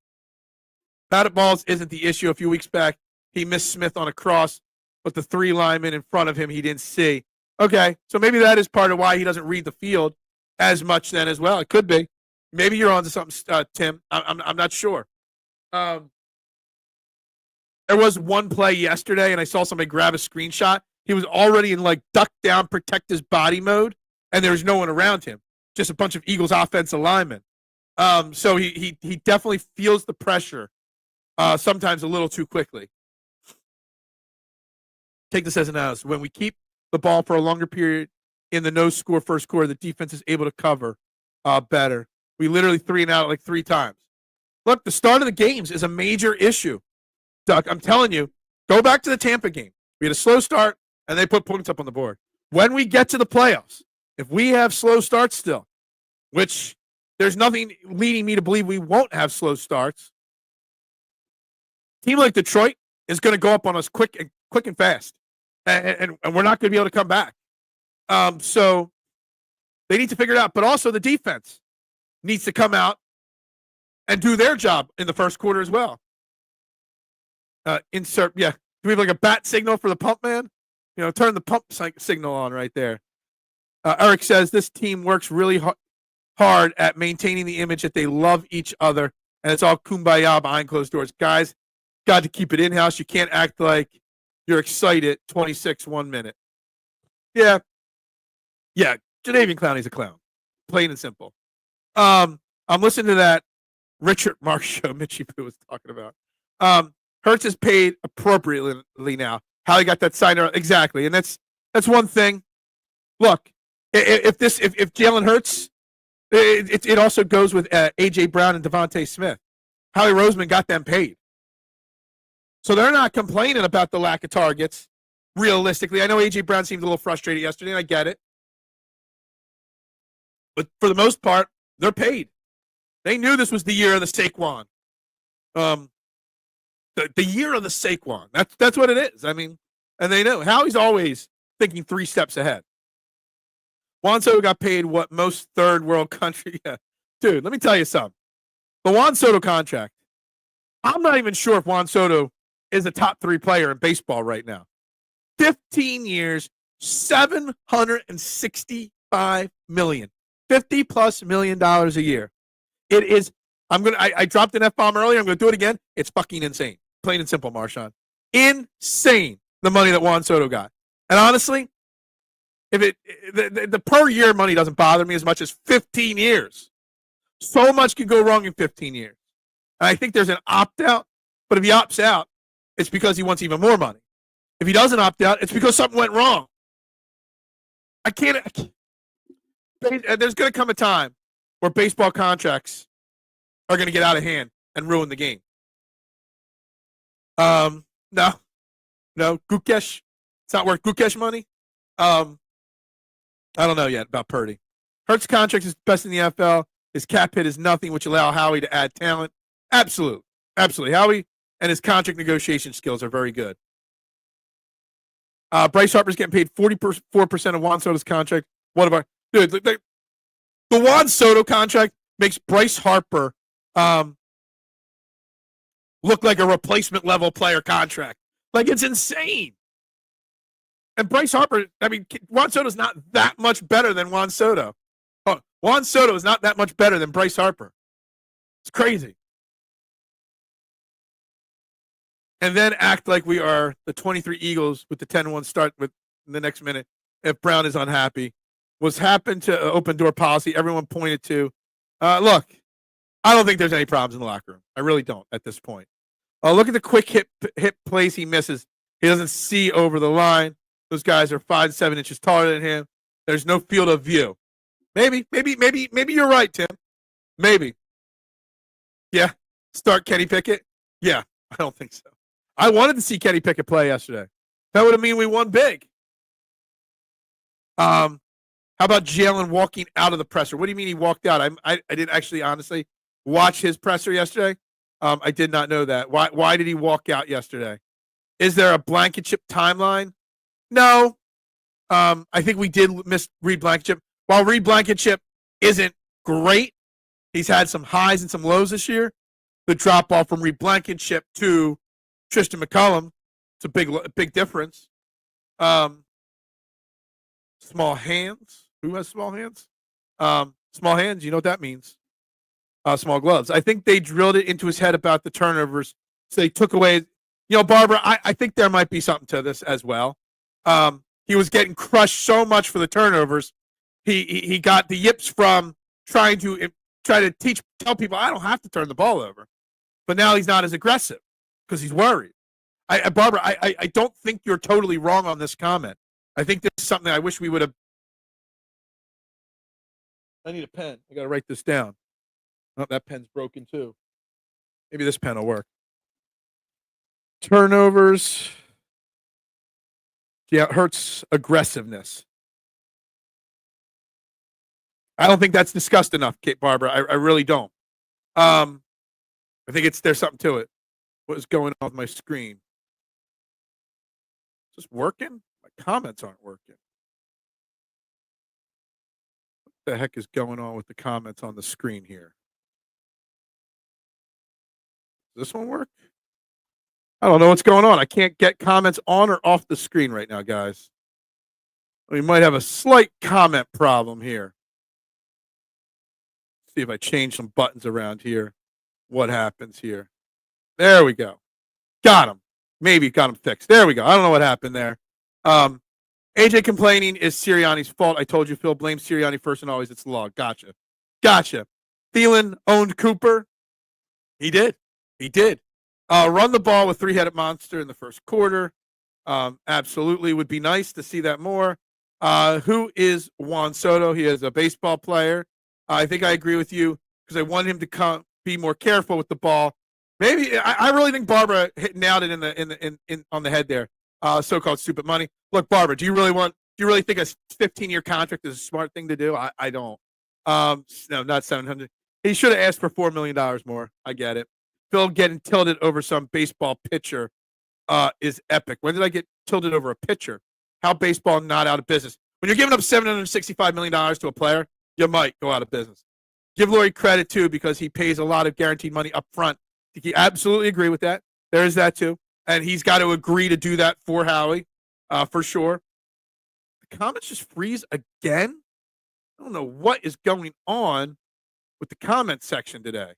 Batted balls isn't the issue. A few weeks back, he missed Smith on a cross, but the 3 linemen in front of him he didn't see. Okay, so maybe that is part of why he doesn't read the field as much then as well. It could be. Maybe you're onto something, Tim. I'm not sure. There was one play yesterday, and I saw somebody grab a screenshot. He was already in, duck down, protect his body mode, and there's no one around him, just a bunch of Eagles offensive linemen. So he definitely feels the pressure sometimes a little too quickly. Take this as an analysis. When we keep the ball for a longer period in the no-score first quarter, the defense is able to cover better. We literally 3 and out like 3 times. Look, the start of the games is a major issue. Duck, I'm telling you, go back to the Tampa game. We had a slow start, and they put points up on the board. When we get to the playoffs, if we have slow starts still, which there's nothing leading me to believe we won't have slow starts, a team like Detroit is going to go up on us quick and fast, and we're not going to be able to come back. So they need to figure it out. But also the defense needs to come out and do their job in the first quarter as well. Do we have like a bat signal for the pump man? Turn the pump signal on right there. Eric says this team works really hard at maintaining the image that they love each other, and it's all kumbaya behind closed doors. Guys, got to keep it in-house. You can't act like you're excited 26 1 minute. Yeah. Jadavian Clowney's a clown. Plain and simple. I'm listening to that Richard Mark show Mitchie Poo was talking about. Hurts is paid appropriately now. How he got that sign exactly, and that's one thing. Look, if Jalen Hurts, it also goes with AJ Brown and Devontae Smith. Howie Roseman got them paid, so they're not complaining about the lack of targets. Realistically, I know AJ Brown seemed a little frustrated yesterday, and I get it, but for the most part, they're paid. They knew this was the year of the Saquon. The year of the Saquon. That's what it is. I mean, and they know. Howie's always thinking 3 steps ahead. Juan Soto got paid what most third world country. Yeah. Dude, let me tell you something. The Juan Soto contract, I'm not even sure if Juan Soto is a top 3 player in baseball right now. 15 years, $765 million. $50+ million a year. It is. I dropped an F-bomb earlier. I'm going to do it again. It's fucking insane. Plain and simple, Marshawn. Insane, the money that Juan Soto got. And honestly, if the per year money doesn't bother me as much as 15 years. So much can go wrong in 15 years. And I think there's an opt-out, but if he opts out, it's because he wants even more money. If he doesn't opt out, it's because something went wrong. I can't. There's going to come a time where baseball contracts are going to get out of hand and ruin the game. No, Gukesh. It's not worth Gukesh money. I don't know yet about Purdy. Hurts' contract is best in the NFL. His cap hit is nothing, which allow Howie to add talent. Absolutely. Howie and his contract negotiation skills are very good. Bryce Harper's getting paid 44% of Juan Soto's contract. What about dude? The Juan Soto contract makes Bryce Harper look like a replacement level player contract. Like, it's insane. And Bryce Harper, I mean, Juan Soto's not that much better than Juan Soto. Juan Soto is not that much better than Bryce Harper. It's crazy. And then act like we are the 23 Eagles with the 10-1 start with in the next minute if Brown is unhappy. What's happened to open door policy, everyone pointed to. Look, I don't think there's any problems in the locker room. I really don't at this point. Look at the quick hit plays he misses. He doesn't see over the line. Those guys are 5 to 7 inches taller than him. There's no field of view. Maybe you're right, Tim. Maybe. Yeah. Start Kenny Pickett? Yeah, I don't think so. I wanted to see Kenny Pickett play yesterday. That would have mean we won big. How about Jalen walking out of the presser? What do you mean he walked out? I didn't actually honestly watch his presser yesterday. I did not know that. Why did he walk out yesterday? Is there a Blankenship timeline? No. I think we did miss Reed Blankenship. While Reed Blankenship isn't great, he's had some highs and some lows this year. The drop off from Reed Blankenship to Tristan McCullum, it's a big difference. Small hands. Who has small hands? Small hands, you know what that means. Small gloves. I think they drilled it into his head about the turnovers. So they took away, Barbara, I think there might be something to this as well. He was getting crushed so much for the turnovers. He got the yips from trying to tell people I don't have to turn the ball over, but now he's not as aggressive because he's worried. Barbara, I don't think you're totally wrong on this comment. I think this is something I wish we would have. I need a pen. I got to write this down. Oh, that pen's broken too. Maybe this pen will work. Turnovers. Yeah, it hurts aggressiveness. I don't think that's discussed enough, Kate Barbara. I really don't. I think there's something to it. What is going on with my screen? Is this working? My comments aren't working. What the heck is going on with the comments on the screen here? Does this one work? I don't know what's going on. I can't get comments on or off the screen right now, guys. We might have a slight comment problem here. See if I change some buttons around here. What happens here? There we go. Got him. Maybe got him fixed. There we go. I don't know what happened there. AJ complaining is Sirianni's fault. I told you, Phil. Blame Sirianni first and always. It's the law. Gotcha. Thielen owned Cooper. He did. Run the ball with three-headed monster in the first quarter. Absolutely would be nice to see that more. Who is Juan Soto? He is a baseball player. I think I agree with you because I want him to be more careful with the ball. Maybe I really think Barbara nailed it in on the head there. So-called stupid money. Look, Barbara, do you really think a 15-year contract is a smart thing to do? I don't. No, not $700. He should have asked for $4 million more. I get it. Phil getting tilted over some baseball pitcher is epic. When did I get tilted over a pitcher? How baseball not out of business? When you're giving up $765 million to a player, you might go out of business. Give Laurie credit, too, because he pays a lot of guaranteed money up front. I absolutely agree with that. There is that, too. And he's got to agree to do that for Howie, for sure. The comments just freeze again. I don't know what is going on with the comment section today.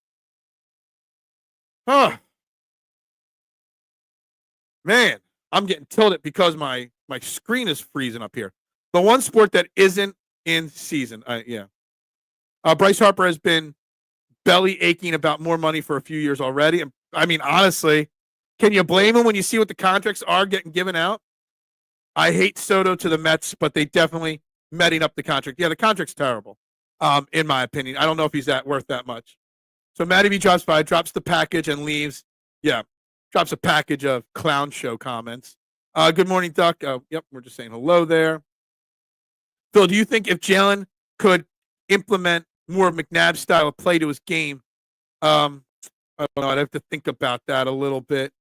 Oh, man, I'm getting tilted because my screen is freezing up here. The one sport that isn't in season. Bryce Harper has been belly aching about more money for a few years already. And I mean, honestly, can you blame him when you see what the contracts are getting given out? I hate Soto to the Mets, but they definitely metting up the contract. Yeah, the contract's terrible, in my opinion. I don't know if he's worth that much. So Matty B drops by, drops the package and leaves. Yeah, drops a package of clown show comments. Good morning, Duck. Yep, we're just saying hello there. Phil, do you think if Jalen could implement more of McNabb's style of play to his game, I don't know, I'd have to think about that a little bit.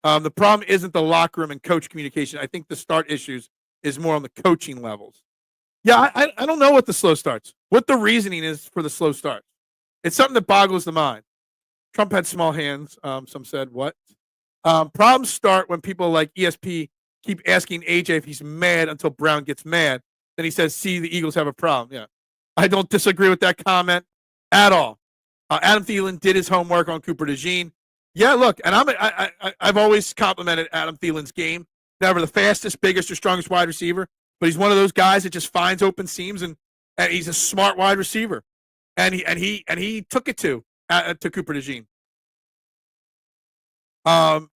The problem isn't the locker room and coach communication. I think the start issues is more on the coaching levels. Yeah, I don't know what the slow starts, what the reasoning is for the slow start. It's something that boggles the mind. Trump had small hands. Some said, what? Problems start when people like ESP keep asking AJ if he's mad until Brown gets mad. Then he says, see, the Eagles have a problem. Yeah. I don't disagree with that comment at all. Adam Thielen did his homework on Cooper DeJean. Yeah, look, and I've always complimented Adam Thielen's game. Never the fastest, biggest, or strongest wide receiver, but he's one of those guys that just finds open seams, and he's a smart wide receiver. And he took it to Cooper DeJean.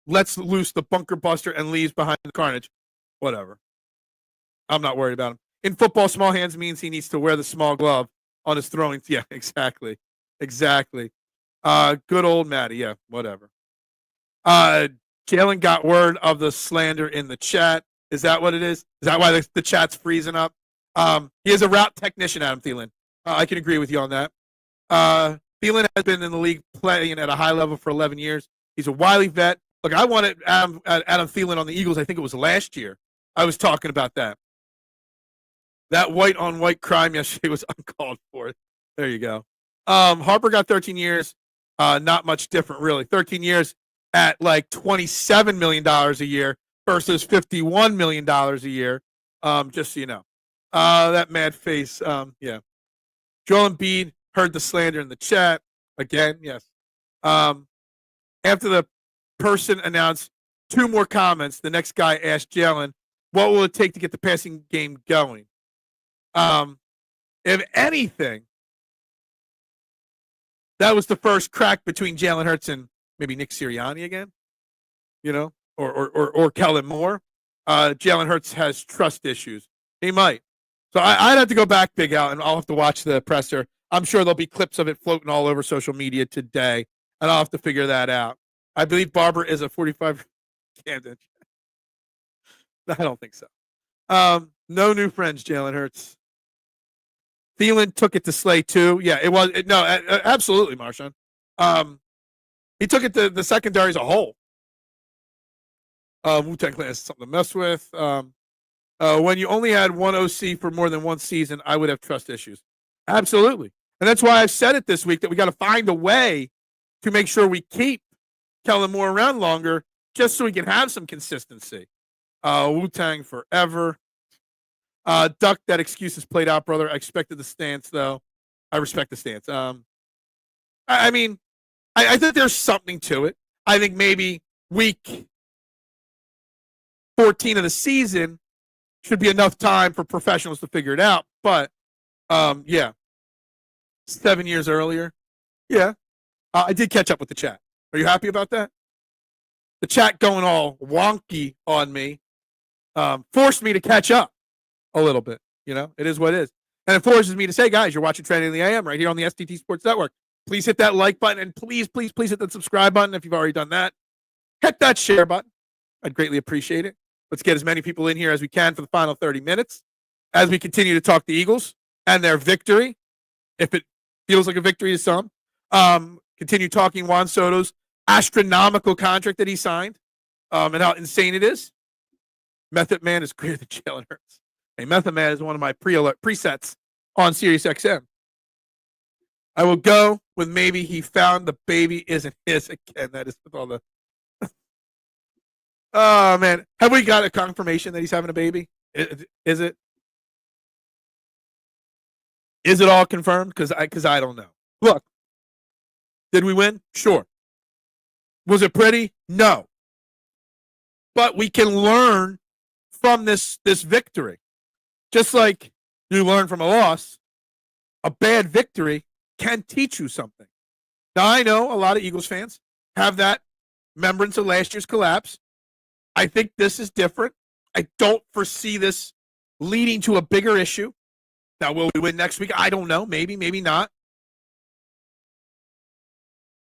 Lets loose the bunker buster and leaves behind the carnage. Whatever. I'm not worried about him. In football, small hands means he needs to wear the small glove on his throwing. Yeah, exactly. Good old Matty. Yeah, whatever. Jalen got word of the slander in the chat. Is that what it is? Is that why the chat's freezing up? He is a route technison, Adam Thielen. I can agree with you on that. Thielen has been in the league playing at a high level for 11 years. He's a wily vet. Look, I wanted Adam Thielen on the Eagles. I think it was last year. I was talking about that. That white-on-white crime yesterday was uncalled for. There you go. Harper got 13 years. Not much different, really. 13 years at like $27 million a year versus $51 million a year, just so you know. That mad face, yeah. Joel Embiid heard the slander in the chat. Again, yes. After the person announced 2 more comments, the next guy asked Jalen, what will it take to get the passing game going? If anything, that was the first crack between Jalen Hurts and maybe Nick Sirianni again, or Kellen Moore. Jalen Hurts has trust issues. He might. So I'd have to go back, Big Al, and I'll have to watch the presser. I'm sure there'll be clips of it floating all over social media today, and I'll have to figure that out. I believe Barber is a 45 candidate. I don't think so. No new friends, Jalen Hurts. Thielen took it to Slay too. Yeah, it was. Absolutely, Marshawn. He took it to the secondary as a whole. Wu-Tang Clan is something to mess with. When you only had one OC for more than one season, I would have trust issues. Absolutely. And that's why I've said it this week that we got to find a way to make sure we keep Kellen Moore around longer just so we can have some consistency. Wu-Tang forever. Duck, that excuse is played out, brother. I expected the stance, though. I respect the stance. I mean, I think there's something to it. I think maybe week 14 of the season should be enough time for professionals to figure it out. But, yeah, 7 years earlier. Yeah, I did catch up with the chat. Are you happy about that? The chat going all wonky on me forced me to catch up a little bit. It is what it is. And it forces me to say, guys, you're watching Trending in the AM right here on the STT Sports Network. Please hit that like button, and please, please, please hit that subscribe button if you've already done that. Hit that share button. I'd greatly appreciate it. Let's get as many people in here as we can for the final 30 minutes as we continue to talk the Eagles and their victory, if it feels like a victory to some. Continue talking Juan Soto's astronomical contract that he signed and how insane it is. Method Man is greater than Jalen Hurts. Hey, Method Man is one of my presets on SiriusXM. I will go with maybe he found the baby isn't his again. That is with all the... Oh, man. Have we got a confirmation that he's having a baby? Is it? Is it all confirmed? Because I don't know. Look, did we win? Sure. Was it pretty? No. But we can learn from this victory. Just like you learn from a loss, a bad victory can teach you something. Now, I know a lot of Eagles fans have that remembrance of last year's collapse. I think this is different. I don't foresee this leading to a bigger issue. Now, will we win next week? I don't know. Maybe, maybe not.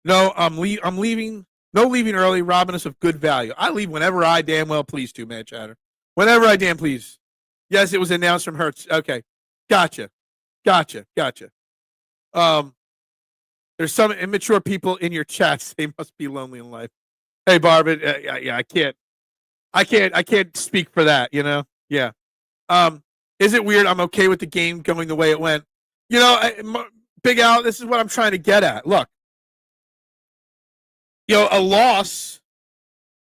No, I'm leaving. No leaving early. Robbing us of good value. I leave whenever I damn well please to, man, chatter. Whenever I damn please. Yes, it was announced from Hurts. Okay. Gotcha. There's some immature people in your chats. They must be lonely in life. Hey, Barb, I can't speak for that, Yeah. Is it weird? I'm okay with the game going the way it went. Big Al, this is what I'm trying to get at. Look, a loss.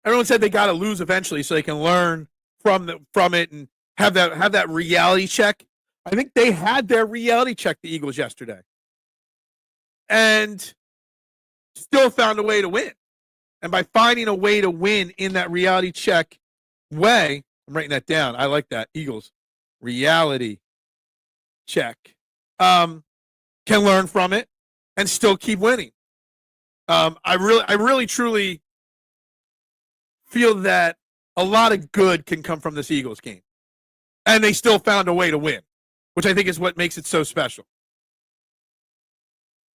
Everyone said they got to lose eventually so they can learn from it and have that reality check. I think they had their reality check, the Eagles, yesterday, and still found a way to win. And by finding a way to win in that reality check way, I'm writing that down. I like that. Eagles reality check. Can learn from it and still keep winning. I really truly feel that a lot of good can come from this Eagles game. And they still found a way to win, which I think is what makes it so special.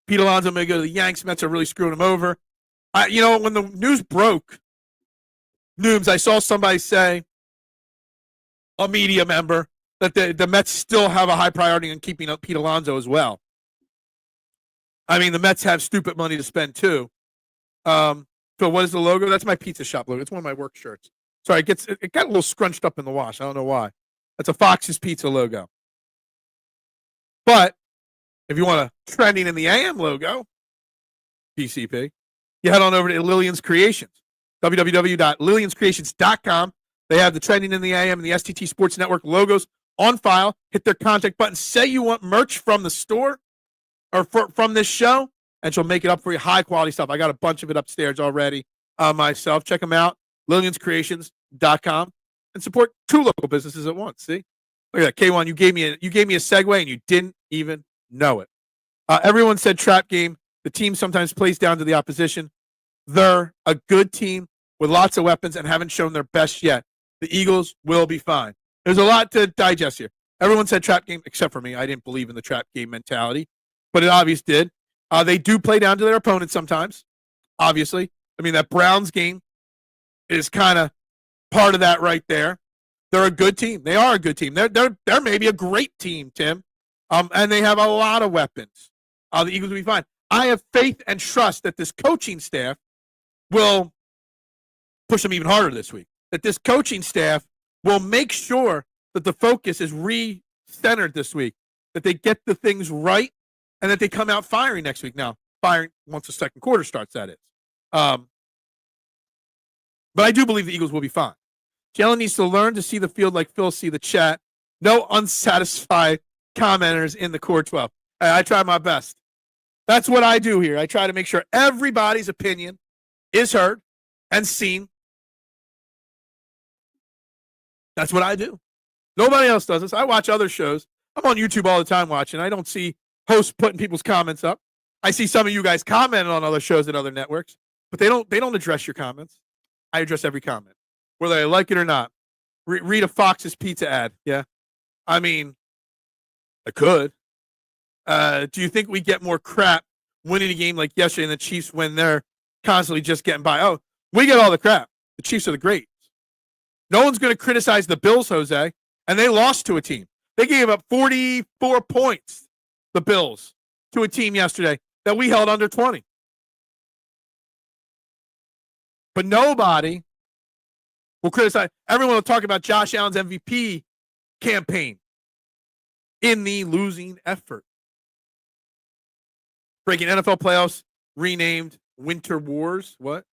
Pete Alonso may go to the Yanks. Mets are really screwing him over. When the news broke, Nooms, I saw somebody say, a media member, that the Mets still have a high priority on keeping up Pete Alonso as well. I mean, the Mets have stupid money to spend, too. So what is the logo? That's my pizza shop logo. It's one of my work shirts. Sorry, it got a little scrunched up in the wash. I don't know why. That's a Fox's Pizza logo. But if you want a Trending in the AM logo, PCP, you head on over to Lillian's Creations, www.lillianscreations.com. They have the Trending in the AM and the STT Sports Network logos on file. Hit their contact button. Say you want merch from the store or from this show, and she'll make it up for you. High-quality stuff. I got a bunch of it upstairs already myself. Check them out, lillianscreations.com, and support two local businesses at once. See? Look at that, K1. You gave me a segue, and you didn't even know it. Everyone said trap game. The team sometimes plays down to the opposition. They're a good team with lots of weapons and haven't shown their best yet. The Eagles will be fine. There's a lot to digest here. Everyone said trap game, except for me. I didn't believe in the trap game mentality, but it obviously did. They do play down to their opponents sometimes, obviously. I mean, that Browns game is kind of part of that right there. They're a good team. They are a good team. They're maybe a great team, Tim, and they have a lot of weapons. The Eagles will be fine. I have faith and trust that this coaching staff will push them even harder this week. That this coaching staff will make sure that the focus is re-centered this week, that they get the things right, and that they come out firing next week. Now, firing once the second quarter starts, that is. But I do believe the Eagles will be fine. Jalen needs to learn to see the field like Phil see the chat. No unsatisfied commenters in the core 12. I try my best. That's what I do here. I try to make sure everybody's opinion is heard and seen. That's what I do. Nobody else does this. I watch other shows. I'm on YouTube all the time watching. I don't see hosts putting people's comments up. I see some of you guys commenting on other shows and other networks, but they don't address your comments. I address every comment, whether I like it or not. Read a Fox's Pizza ad. Yeah. I mean, I could. Do you think we get more crap winning a game like yesterday and the Chiefs when they're constantly just getting by? Oh, we get all the crap. The Chiefs are the greats. No one's going to criticize the Bills, Jose, and they lost to a team. They gave up 44 points, the Bills, to a team yesterday that we held under 20. But nobody will criticize. Everyone will talk about Josh Allen's MVP campaign in the losing effort. Breaking NFL playoffs, renamed Winter Wars. What?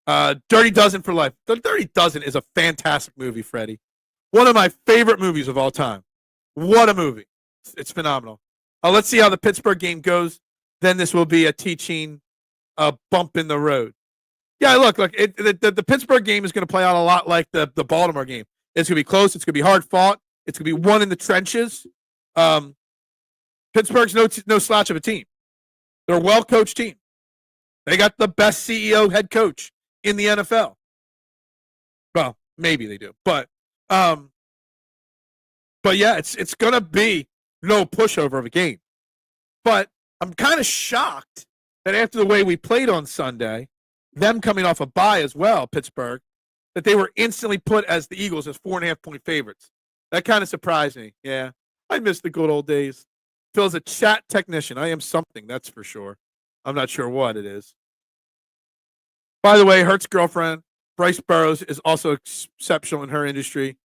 Dirty Dozen for life. The Dirty Dozen is a fantastic movie, Freddie. One of my favorite movies of all time. What a movie. It's phenomenal. Let's see how the Pittsburgh game goes. Then this will be a teaching bump in the road. Yeah, look, the Pittsburgh game is going to play out a lot like the Baltimore game. It's going to be close. It's going to be hard fought. It's going to be won in the trenches. Pittsburgh's no slouch of a team. They're a well-coached team. They got the best CEO head coach in the NFL. Well, maybe they do. But yeah, it's going to be no pushover of a game. But I'm kind of shocked that after the way we played on Sunday, them coming off a bye as well, Pittsburgh, that they were instantly put as the Eagles as 4.5-point favorites. That kind of surprised me. Yeah, I miss the good old days. Phil's a chat technician. I am something, that's for sure. I'm not sure what it is. By the way, Hurts' girlfriend, Bryce Burrows, is also exceptional in her industry.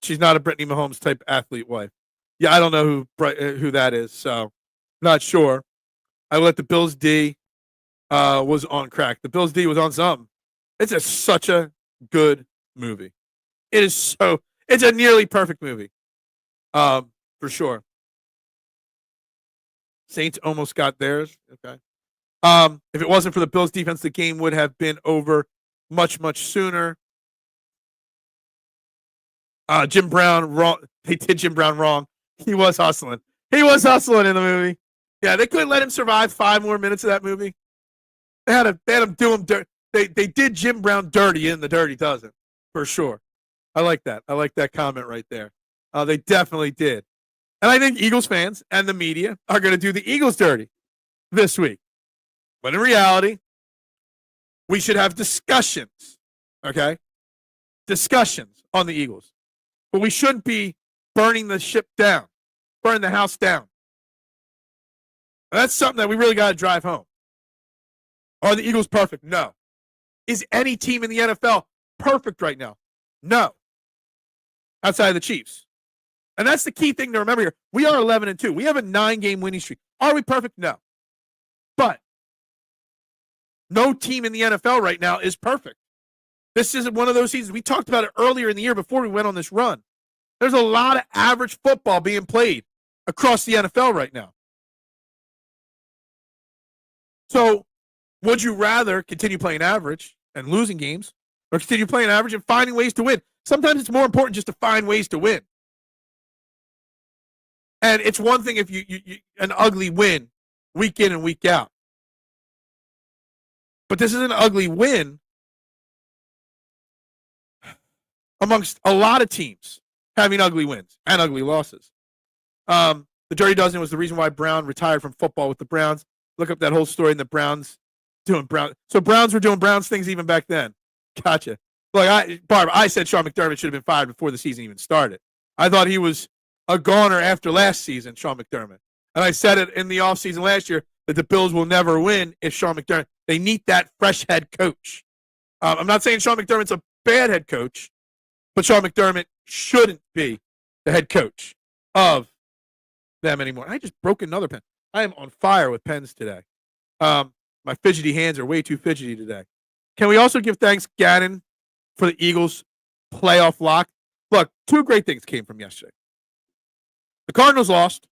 She's not a Brittany Mahomes type athlete wife. Yeah, I don't know who that is, so not sure. I let the Bills D was on crack. The Bills D was on something. It's such a good movie. It's a nearly perfect movie. For sure. Saints almost got theirs. Okay. If it wasn't for the Bills defense, the game would have been over much, much sooner. Jim Brown wrong. They did Jim Brown wrong. He was hustling. He was hustling in the movie. Yeah, they couldn't let him survive 5 more minutes of that movie. They had him do him dirt. They did Jim Brown dirty in the Dirty Dozen, for sure. I like that. I like that comment right there. They definitely did. And I think Eagles fans and the media are going to do the Eagles dirty this week. But in reality, we should have discussions, okay? Discussions on the Eagles. But we shouldn't be burning the ship down, burning the house down. And that's something that we really got to drive home. Are the Eagles perfect? No. Is any team in the NFL perfect right now? No. Outside of the Chiefs. And that's the key thing to remember here. We are 11-2. We have a 9-game winning streak. Are we perfect? No. But no team in the NFL right now is perfect. This isn't one of those seasons. We talked about it earlier in the year before we went on this run. There's a lot of average football being played across the NFL right now. So would you rather continue playing average and losing games or continue playing average and finding ways to win? Sometimes it's more important just to find ways to win. And it's one thing if you an ugly win week in and week out. But this is an ugly win amongst a lot of teams having ugly wins and ugly losses. The Dirty Dozen was the reason why Brown retired from football with the Browns. Look up that whole story in the Browns doing Brown. So Browns were doing Browns things even back then. Gotcha. Look, I said Sean McDermott should have been fired before the season even started. I thought he was a goner after last season, Sean McDermott. And I said it in the offseason last year that the Bills will never win if Sean McDermott. They need that fresh head coach. I'm not saying Sean McDermott's a bad head coach, but Sean McDermott shouldn't be the head coach of them anymore. I just broke another pen. I am on fire with pens today. My fidgety hands are way too fidgety today. Can we also give thanks, Gannon, for the Eagles' playoff lock? Look, two great things came from yesterday. The Cardinals lost,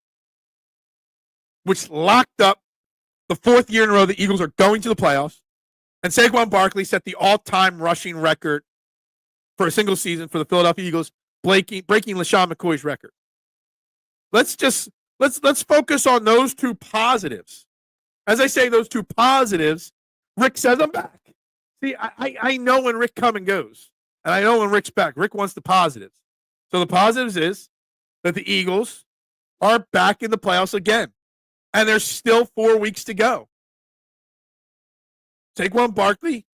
which locked up the fourth year in a row the Eagles are going to the playoffs. And Saquon Barkley set the all-time rushing record for a single season for the Philadelphia Eagles, breaking LaShawn McCoy's record. Let's focus on those two positives. As I say, those two positives, Rick says I'm back. See, I know when Rick comes and goes, and I know when Rick's back. Rick wants the positives. So the positives is that the Eagles are back in the playoffs again, and there's still 4 weeks to go. Saquon Barkley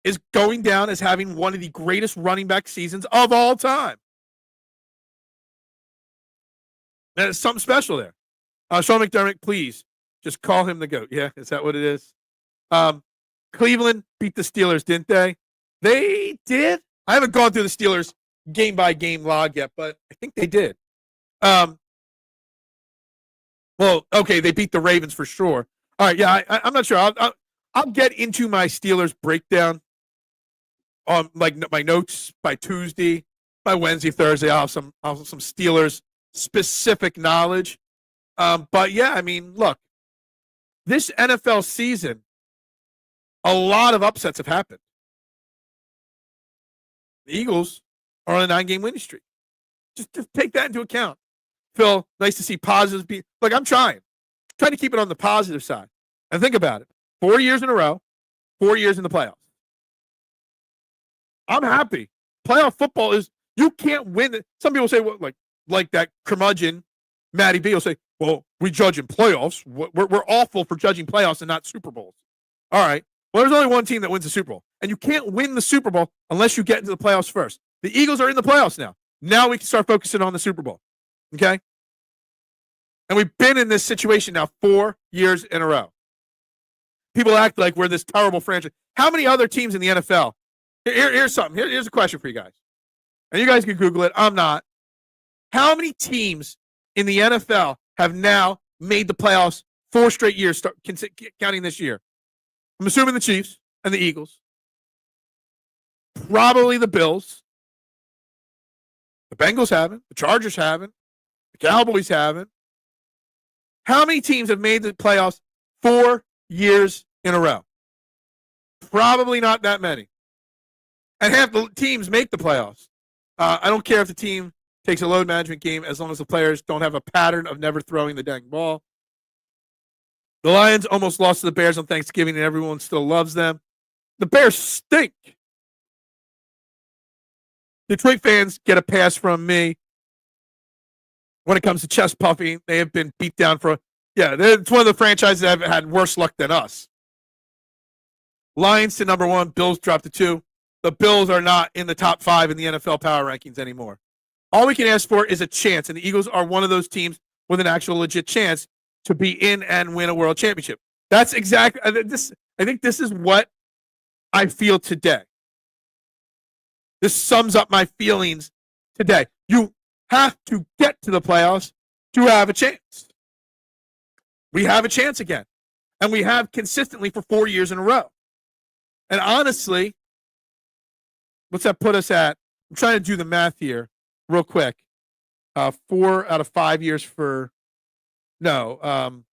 is going down as having one of the greatest running back seasons of all time. There's something special there. Sean McDermott, please just call him the GOAT. Yeah, is that what it is? Cleveland beat the Steelers, didn't they? They did. I haven't gone through the Steelers game-by-game log yet, but I think they did. Well, okay, they beat the Ravens for sure. All right, yeah, I'm not sure. I'll get into my Steelers breakdown on like my notes by Tuesday, by Wednesday, Thursday. I'll have some Steelers specific knowledge. But yeah, I mean, look, this NFL season, a lot of upsets have happened. The Eagles are on a 9-game winning streak. Just take that into account. Phil, nice to see positives. Look, I'm trying to keep it on the positive side. And think about it. 4 years in a row, 4 years in the playoffs. I'm happy. Playoff football is, you can't win it. Some people say, well, like that curmudgeon, Matty B will say, well, we judge in playoffs. We're awful for judging playoffs and not Super Bowls. All right. Well, there's only one team that wins the Super Bowl. And you can't win the Super Bowl unless you get into the playoffs first. The Eagles are in the playoffs now. Now we can start focusing on the Super Bowl. Okay? And we've been in this situation now 4 years in a row. People act like we're this terrible franchise. How many other teams in the NFL? Here's something. Here's a question for you guys. And you guys can Google it. I'm not. How many teams in the NFL have now made the playoffs 4 straight years, counting this year? I'm assuming the Chiefs and the Eagles. Probably the Bills. The Bengals haven't. The Chargers haven't. The Cowboys haven't. How many teams have made the playoffs 4 years in a row? Probably not that many. And half the teams make the playoffs. I don't care if the team takes a load management game as long as the players don't have a pattern of never throwing the dang ball. The Lions almost lost to the Bears on Thanksgiving, and everyone still loves them. The Bears stink. Detroit fans get a pass from me. When it comes to chest puffing, they have been beat down for, it's one of the franchises that have had worse luck than us. Lions to number 1, Bills dropped to 2. The Bills are not in the top 5 in the NFL power rankings anymore. All we can ask for is a chance, and the Eagles are one of those teams with an actual legit chance to be in and win a world championship. That's exactly this. I think this is what I feel today. This sums up my feelings today. You have to get to the playoffs to have a chance. We have a chance again, and we have consistently for 4 years in a row. And honestly, what's that put us at? I'm trying to do the math here real quick. 4 out of 5 years for 3 of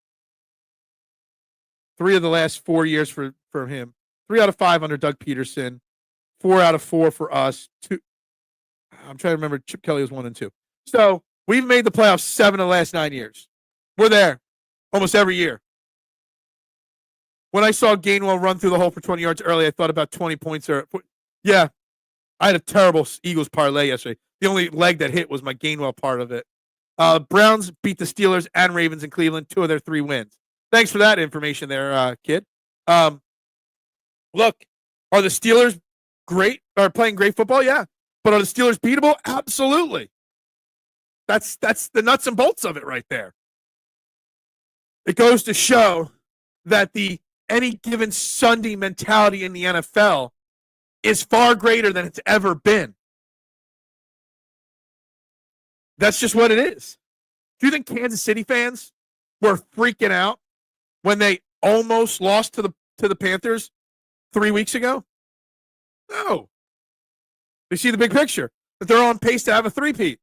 the last 4 years for him. 3 out of 5 under Doug Peterson. 4 out of 4 for us. 2. I'm trying to remember. Chip Kelly was 1 and 2. So We've made the playoffs 7 of the last 9 years. We're there almost every year. When I saw Gainwell run through the hole for 20 yards early, I thought about 20 points. Yeah, I had a terrible Eagles parlay yesterday. The only leg that hit was my Gainwell part of it. Browns beat the Steelers and Ravens in Cleveland, 2 of their 3 wins. Thanks for that information there, kid. Look, are the Steelers great? Are playing great football? Yeah. But are the Steelers beatable? Absolutely. That's the nuts and bolts of it right there. It goes to show that the any given Sunday mentality in the NFL is far greater than it's ever been. That's just what it is. Do you think Kansas City fans were freaking out when they almost lost to the Panthers 3 weeks ago? No. They see the big picture, that they're on pace to have a three-peat.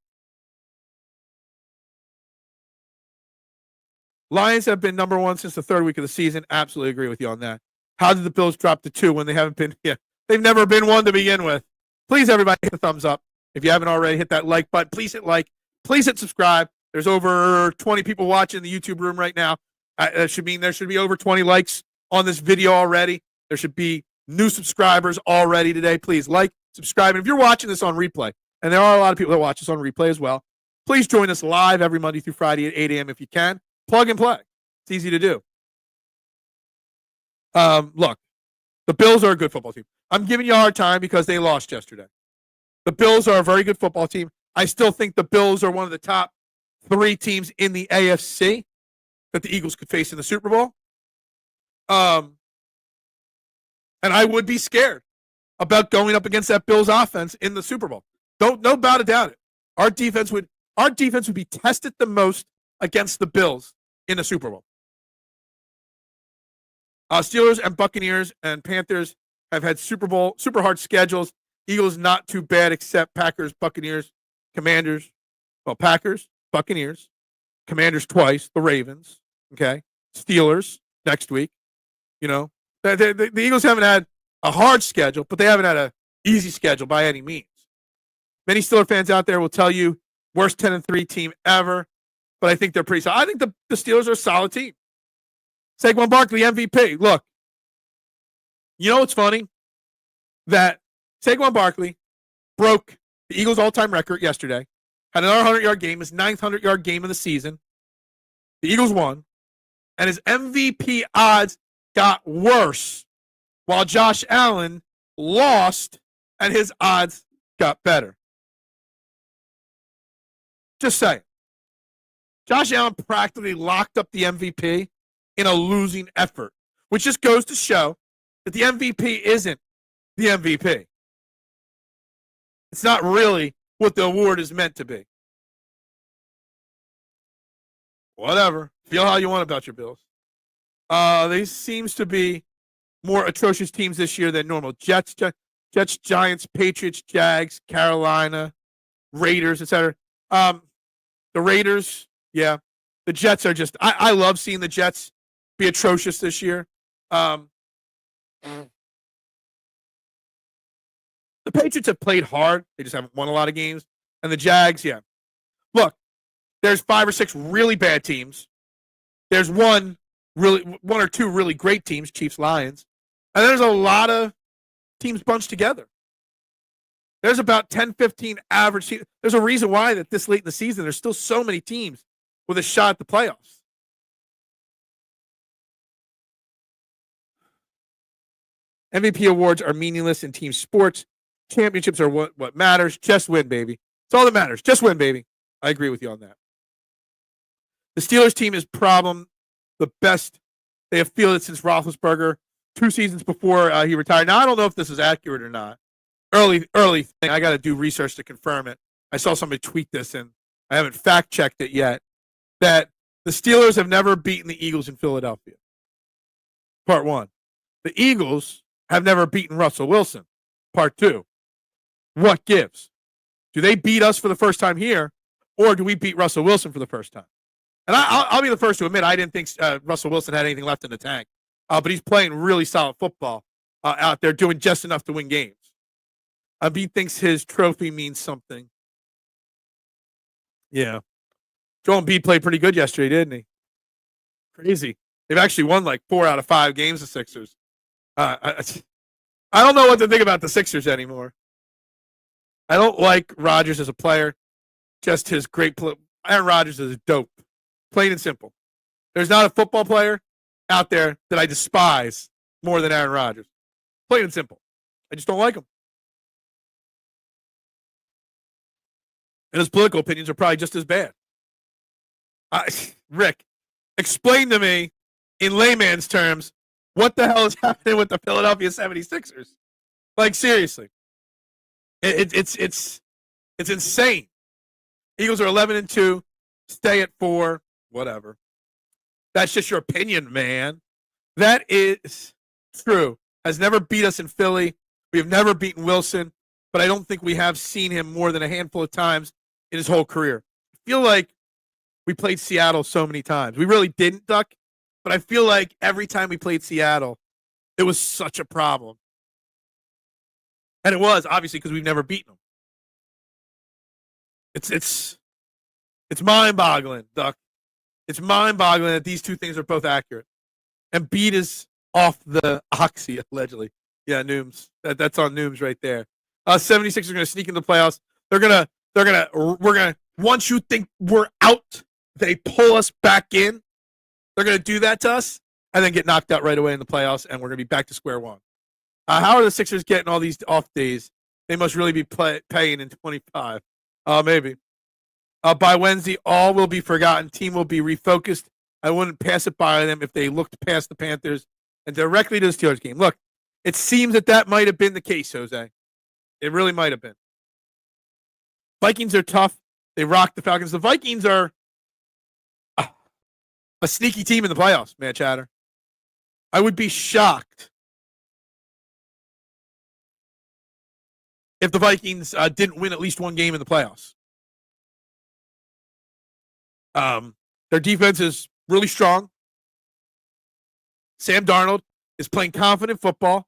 Lions have been number 1 since the 3rd week of the season. Absolutely agree with you on that. How did the Bills drop to 2 when they haven't been? Yeah, they've never been 1 to begin with. Please, everybody, hit the thumbs up. If you haven't already, hit that like button. Please hit like. Please hit subscribe. There's over 20 people watching in the YouTube room right now. That should mean there should be over 20 likes on this video already. There should be new subscribers already today. Please like, subscribe. And if you're watching this on replay, and there are a lot of people that watch this on replay as well, please join us live every Monday through Friday at 8 a.m. if you can. Plug and play. It's easy to do. Look, the Bills are a good football team. I'm giving you a hard time because they lost yesterday. The Bills are a very good football team. I still think the Bills are one of the top 3 teams in the AFC that the Eagles could face in the Super Bowl. And I would be scared about going up against that Bills offense in the Super Bowl. No doubt about it. Our defense would be tested the most against the Bills in the Super Bowl. Steelers and Buccaneers and Panthers have had super hard schedules. Eagles not too bad except Packers, Buccaneers, Commanders. Well, Packers, Buccaneers, Commanders twice, the Ravens, okay? Steelers next week. You know, the Eagles haven't had a hard schedule, but they haven't had an easy schedule by any means. Many Steeler fans out there will tell you worst 10-3 team ever, but I think they're pretty solid. I think the Steelers are a solid team. Saquon Barkley, MVP. Look, you know what's funny? That Saquon Barkley broke the Eagles' all-time record yesterday, had another 100-yard game, his 9th 100-yard game of the season. The Eagles won, and his MVP odds got worse while Josh Allen lost and his odds got better. Just saying. Josh Allen practically locked up the MVP in a losing effort, which just goes to show that the MVP isn't the MVP. It's not really what the award is meant to be. Whatever. Feel how you want about your Bills. They seems to be more atrocious teams this year than normal. Jets, Giants, Patriots, Jags, Carolina, Raiders, etc. The Raiders, yeah. The Jets are just I love seeing the Jets be atrocious this year. The Patriots have played hard. They just haven't won a lot of games. And the Jags, yeah. Look, there's 5 or 6 really bad teams. There's one or two really great teams, Chiefs, Lions. And there's a lot of teams bunched together. There's about 10, 15 average teams. There's a reason why that this late in the season, there's still so many teams with a shot at the playoffs. MVP awards are meaningless in team sports. Championships are what matters. Just win, baby. It's all that matters. Just win, baby. I agree with you on that. The Steelers team is the best they have fielded since Roethlisberger 2 seasons before he retired. Now, I don't know if this is accurate or not. Early thing. I got to do research to confirm it. I saw somebody tweet this, and I haven't fact-checked it yet, that the Steelers have never beaten the Eagles in Philadelphia. Part 1. The Eagles have never beaten Russell Wilson. Part 2. What gives? Do they beat us for the first time here, or do we beat Russell Wilson for the first time? And I'll be the first to admit I didn't think Russell Wilson had anything left in the tank, but he's playing really solid football out there, doing just enough to win games. He thinks his trophy means something. Yeah. Joel Embiid played pretty good yesterday, didn't he? Crazy. They've actually won like 4 out of 5 games, the Sixers. I don't know what to think about the Sixers anymore. I don't like Rodgers as a player. Just his great play. Aaron Rodgers is dope. Plain and simple. There's not a football player out there that I despise more than Aaron Rodgers. Plain and simple. I just don't like him. And his political opinions are probably just as bad. Rick, explain to me in layman's terms what the hell is happening with the Philadelphia 76ers. Like, seriously. It's insane. Eagles are 11-2, stay at 4, whatever. That's just your opinion, man. That is true. Has never beat us in Philly. We have never beaten Wilson, but I don't think we have seen him more than a handful of times in his whole career. I feel like we played Seattle so many times. We really didn't, Duck, but I feel like every time we played Seattle, it was such a problem. And it was, obviously, because we've never beaten them. It's mind-boggling, Duck. It's mind-boggling that these two things are both accurate. And Embiid is off the oxy, allegedly. Yeah, Nooms. That's on Nooms right there. 76ers are going to sneak into the playoffs. We're going to, once you think we're out, they pull us back in. They're going to do that to us and then get knocked out right away in the playoffs, and we're going to be back to square one. How are the Sixers getting all these off days? They must really be paying in 25. Maybe. By Wednesday, all will be forgotten. Team will be refocused. I wouldn't pass it by them if they looked past the Panthers and directly to the Steelers game. Look, it seems that might have been the case, Jose. It really might have been. Vikings are tough. They rock the Falcons. The Vikings are a sneaky team in the playoffs, man, Chatter. I would be shocked if the Vikings didn't win at least one game in the playoffs. Their defense is really strong. Sam Darnold is playing confident football.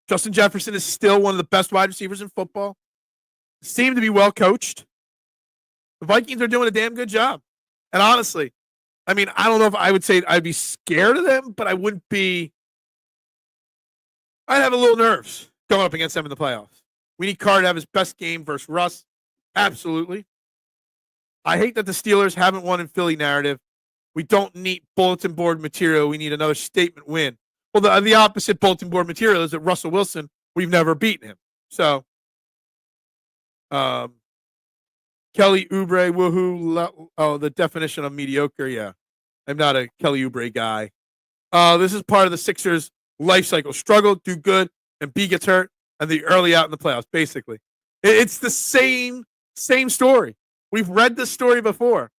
Justin Jefferson is still one of the best wide receivers in football. Seem to be well coached. The Vikings are doing a damn good job. And honestly, I mean, I don't know if I would say I'd be scared of them, but I wouldn't be. I'd have a little nerves going up against them in the playoffs. We need Carr to have his best game versus Russ. Absolutely. I hate that the Steelers haven't won in Philly narrative. We don't need bulletin board material. We need another statement win. Well, the opposite bulletin board material is that Russell Wilson, we've never beaten him. So, Kelly Oubre, woohoo. Oh, the definition of mediocre. Yeah. I'm not a Kelly Oubre guy. This is part of the Sixers' life cycle. Struggle, do good, and B gets hurt, and the early out in the playoffs, basically. It's the same story. We've read this story before.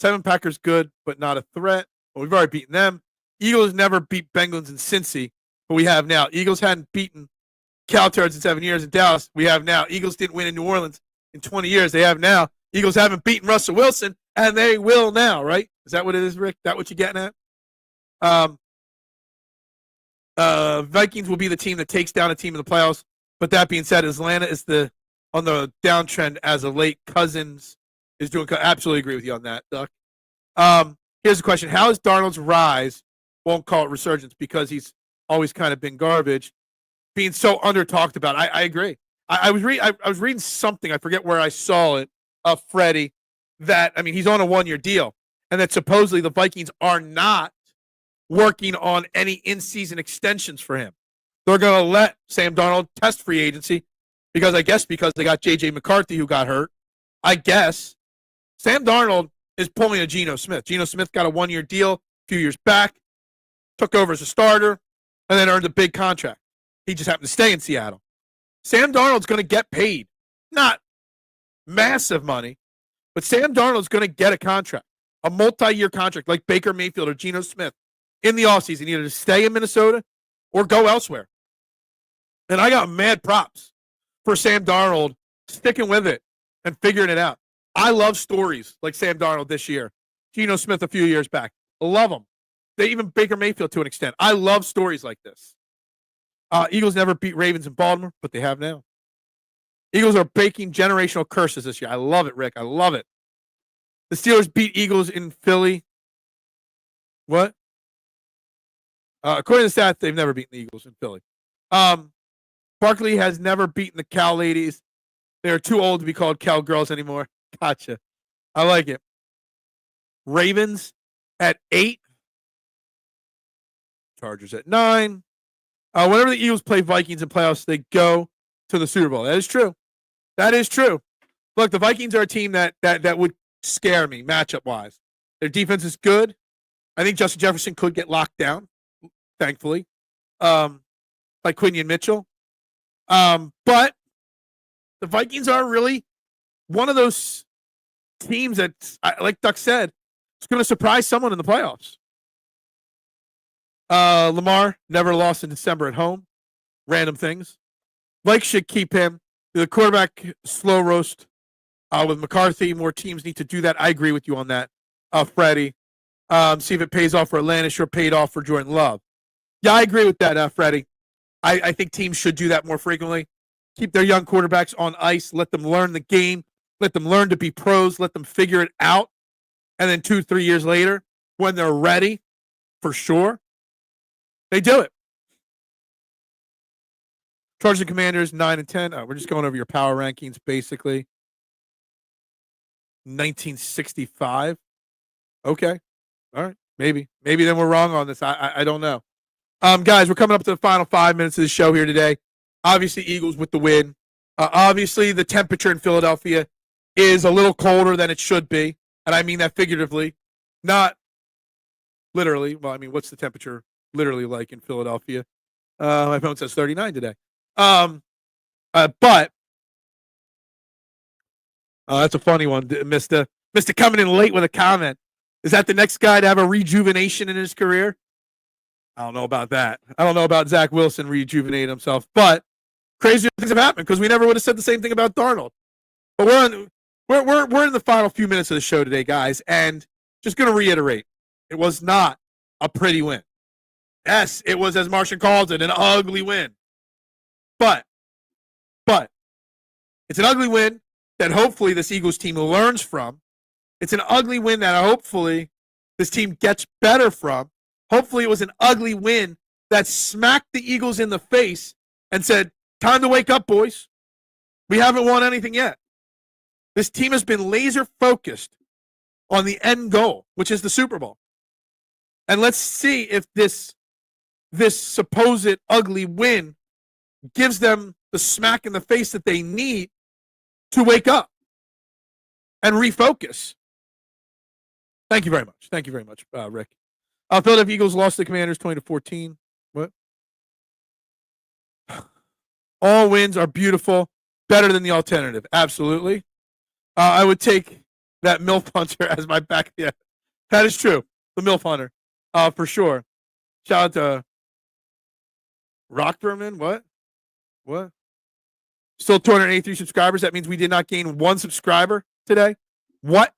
7 Packers good, but not a threat. Well, we've already beaten them. Eagles never beat Bengals and Cincy, but we have now. Eagles hadn't beaten Calturds in 7 years in Dallas. We have now. Eagles didn't win in New Orleans in 20 years. They have now. Eagles haven't beaten Russell Wilson, and they will now, right? Is that what it is, Rick? That what you're getting at? Vikings will be the team that takes down a team in the playoffs. But that being said, Atlanta is on the downtrend as of late. Cousins is doing. Absolutely agree with you on that, Duck. Here's the question: how is Darnold's rise? Won't call it resurgence because he's always kind of been garbage, being so under talked about. I agree. I was reading something. I forget where I saw it. Freddie, that I mean he's on a 1-year deal, and that supposedly the Vikings are not working on any in-season extensions for him. They're going to let Sam Darnold test free agency because they got J.J. McCarthy who got hurt. I guess Sam Darnold is pulling a Geno Smith. Geno Smith got a 1-year deal a few years back, took over as a starter, and then earned a big contract. He just happened to stay in Seattle. Sam Darnold's going to get paid. Not massive money, but Sam Darnold's going to get a contract, a multi-year contract like Baker Mayfield or Geno Smith in the offseason, either to stay in Minnesota or go elsewhere. And I got mad props for Sam Darnold sticking with it and figuring it out. I love stories like Sam Darnold this year, Geno Smith a few years back. I love them. They even Baker Mayfield to an extent. I love stories like this. Eagles never beat Ravens in Baltimore, but they have now. Eagles are baking generational curses this year. I love it, Rick. I love it. The Steelers beat Eagles in Philly. What? According to the stats, they've never beaten the Eagles in Philly. Barkley has never beaten the Cow ladies. They're too old to be called cowgirls anymore. Gotcha. I like it. Ravens at 8. Chargers at 9. Whenever the Eagles play Vikings in playoffs, they go to the Super Bowl. That is true. That is true. Look, the Vikings are a team that would scare me matchup-wise. Their defense is good. I think Justin Jefferson could get locked down, thankfully, by Quinion Mitchell. But the Vikings are really one of those teams that, like Duck said, it's going to surprise someone in the playoffs. Lamar never lost in December at home. Random things. Mike should keep him. The quarterback slow roast with McCarthy. More teams need to do that. I agree with you on that, Freddie. See if it pays off for Atlanta. Sure paid off for Jordan Love. Yeah, I agree with that, Freddie. I think teams should do that more frequently. Keep their young quarterbacks on ice. Let them learn the game. Let them learn to be pros. Let them figure it out. And then 2-3 years later, when they're ready, for sure, they do it. Chargers and Commanders, 9 and 10. We're just going over your power rankings, basically. 1965. Okay. All right. Maybe then we're wrong on this. I don't know. Guys, we're coming up to the final 5 minutes of the show here today. Obviously, Eagles with the win. Obviously, the temperature in Philadelphia is a little colder than it should be. And I mean that figuratively, not literally. Well, I mean, what's the temperature literally like in Philadelphia? My phone says 39 today. But that's a funny one, Mr. Coming in late with a comment. Is that the next guy to have a rejuvenation in his career? I don't know about that. I don't know about Zach Wilson rejuvenating himself, but crazier things have happened because we never would have said the same thing about Darnold. But we're in the final few minutes of the show today, guys, and just going to reiterate, it was not a pretty win. Yes, it was, as Martian calls it, an ugly win. But it's an ugly win that hopefully this Eagles team learns from. It's an ugly win that hopefully this team gets better from. Hopefully it was an ugly win that smacked the Eagles in the face and said, time to wake up, boys. We haven't won anything yet. This team has been laser focused on the end goal, which is the Super Bowl. And let's see if this supposed ugly win gives them the smack in the face that they need to wake up and refocus. Thank you very much. Thank you very much, Rick. Philadelphia Eagles lost to the Commanders 20-14. What? All wins are beautiful. Better than the alternative. Absolutely. I would take that MILF Hunter as my back. Yeah, that is true. The MILF Hunter. For sure. Shout out to Rockberman. What? Still 283 subscribers. That means we did not gain one subscriber today. What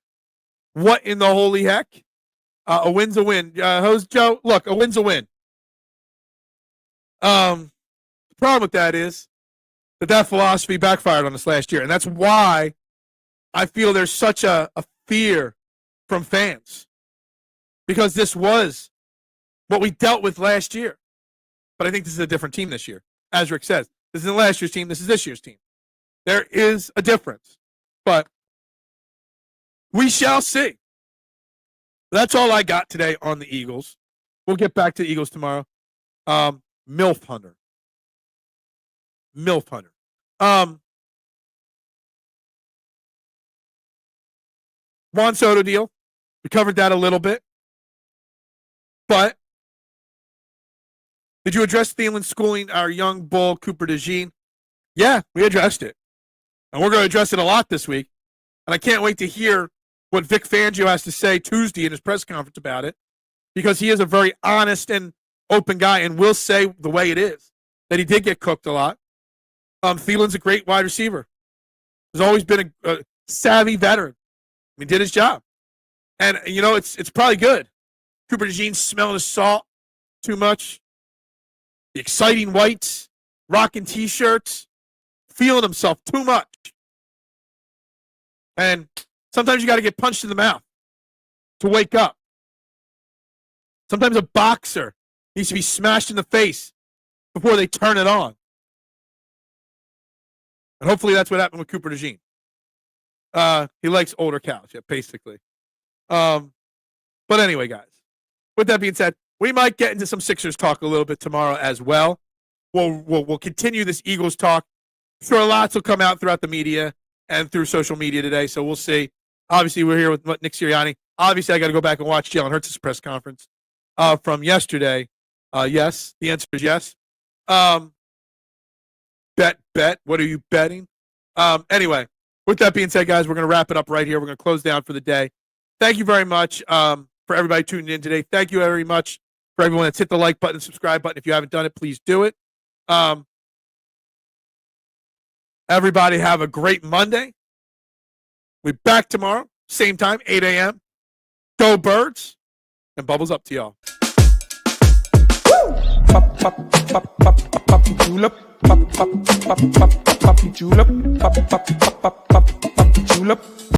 in the holy heck? A win's a win. Host Joe, look, a win's a win. The problem with that is that philosophy backfired on us last year. And that's why I feel there's such a fear from fans. Because this was what we dealt with last year. But I think this is a different team this year. As Rick says, this isn't last year's team. This is this year's team. There is a difference. But we shall see. That's all I got today on the Eagles. We'll get back to the Eagles tomorrow. MILF Hunter. Juan Soto deal. We covered that a little bit. But did you address Thielen schooling our young bull, Cooper DeJean? Yeah, we addressed it. And we're going to address it a lot this week. And I can't wait to hear what Vic Fangio has to say Tuesday in his press conference about it, because he is a very honest and open guy and will say the way it is, that he did get cooked a lot. Thielen's a great wide receiver. He's always been a savvy veteran. He did his job. And, you know, it's probably good. Cooper DeJean smelling his salt too much. The exciting whites, rocking T-shirts, feeling himself too much. And Sometimes you got to get punched in the mouth to wake up. Sometimes a boxer needs to be smashed in the face before they turn it on. And hopefully that's what happened with Cooper DeJean. He likes older cows, yeah, basically. But anyway, guys, with that being said, we might get into some Sixers talk a little bit tomorrow as well. We'll continue this Eagles talk. Sure, lots will come out throughout the media and through social media today, so we'll see. Obviously, we're here with Nick Sirianni. Obviously, I got to go back and watch Jalen Hurts' press conference from yesterday. Yes, the answer is yes. Bet. What are you betting? Anyway, with that being said, guys, we're going to wrap it up right here. We're going to close down for the day. Thank you very much for everybody tuning in today. Thank you very much for everyone that's hit the like button, subscribe button. If you haven't done it, please do it. Everybody have a great Monday. We'll be back tomorrow, same time, 8 a.m. Go Birds, and bubbles up to y'all. Pop, pop, pop, pop, pop, pop, julep. Pop, pop, pop, pop, pop, pop, julep. Pop, pop, pop, pop, pop, pop, julep.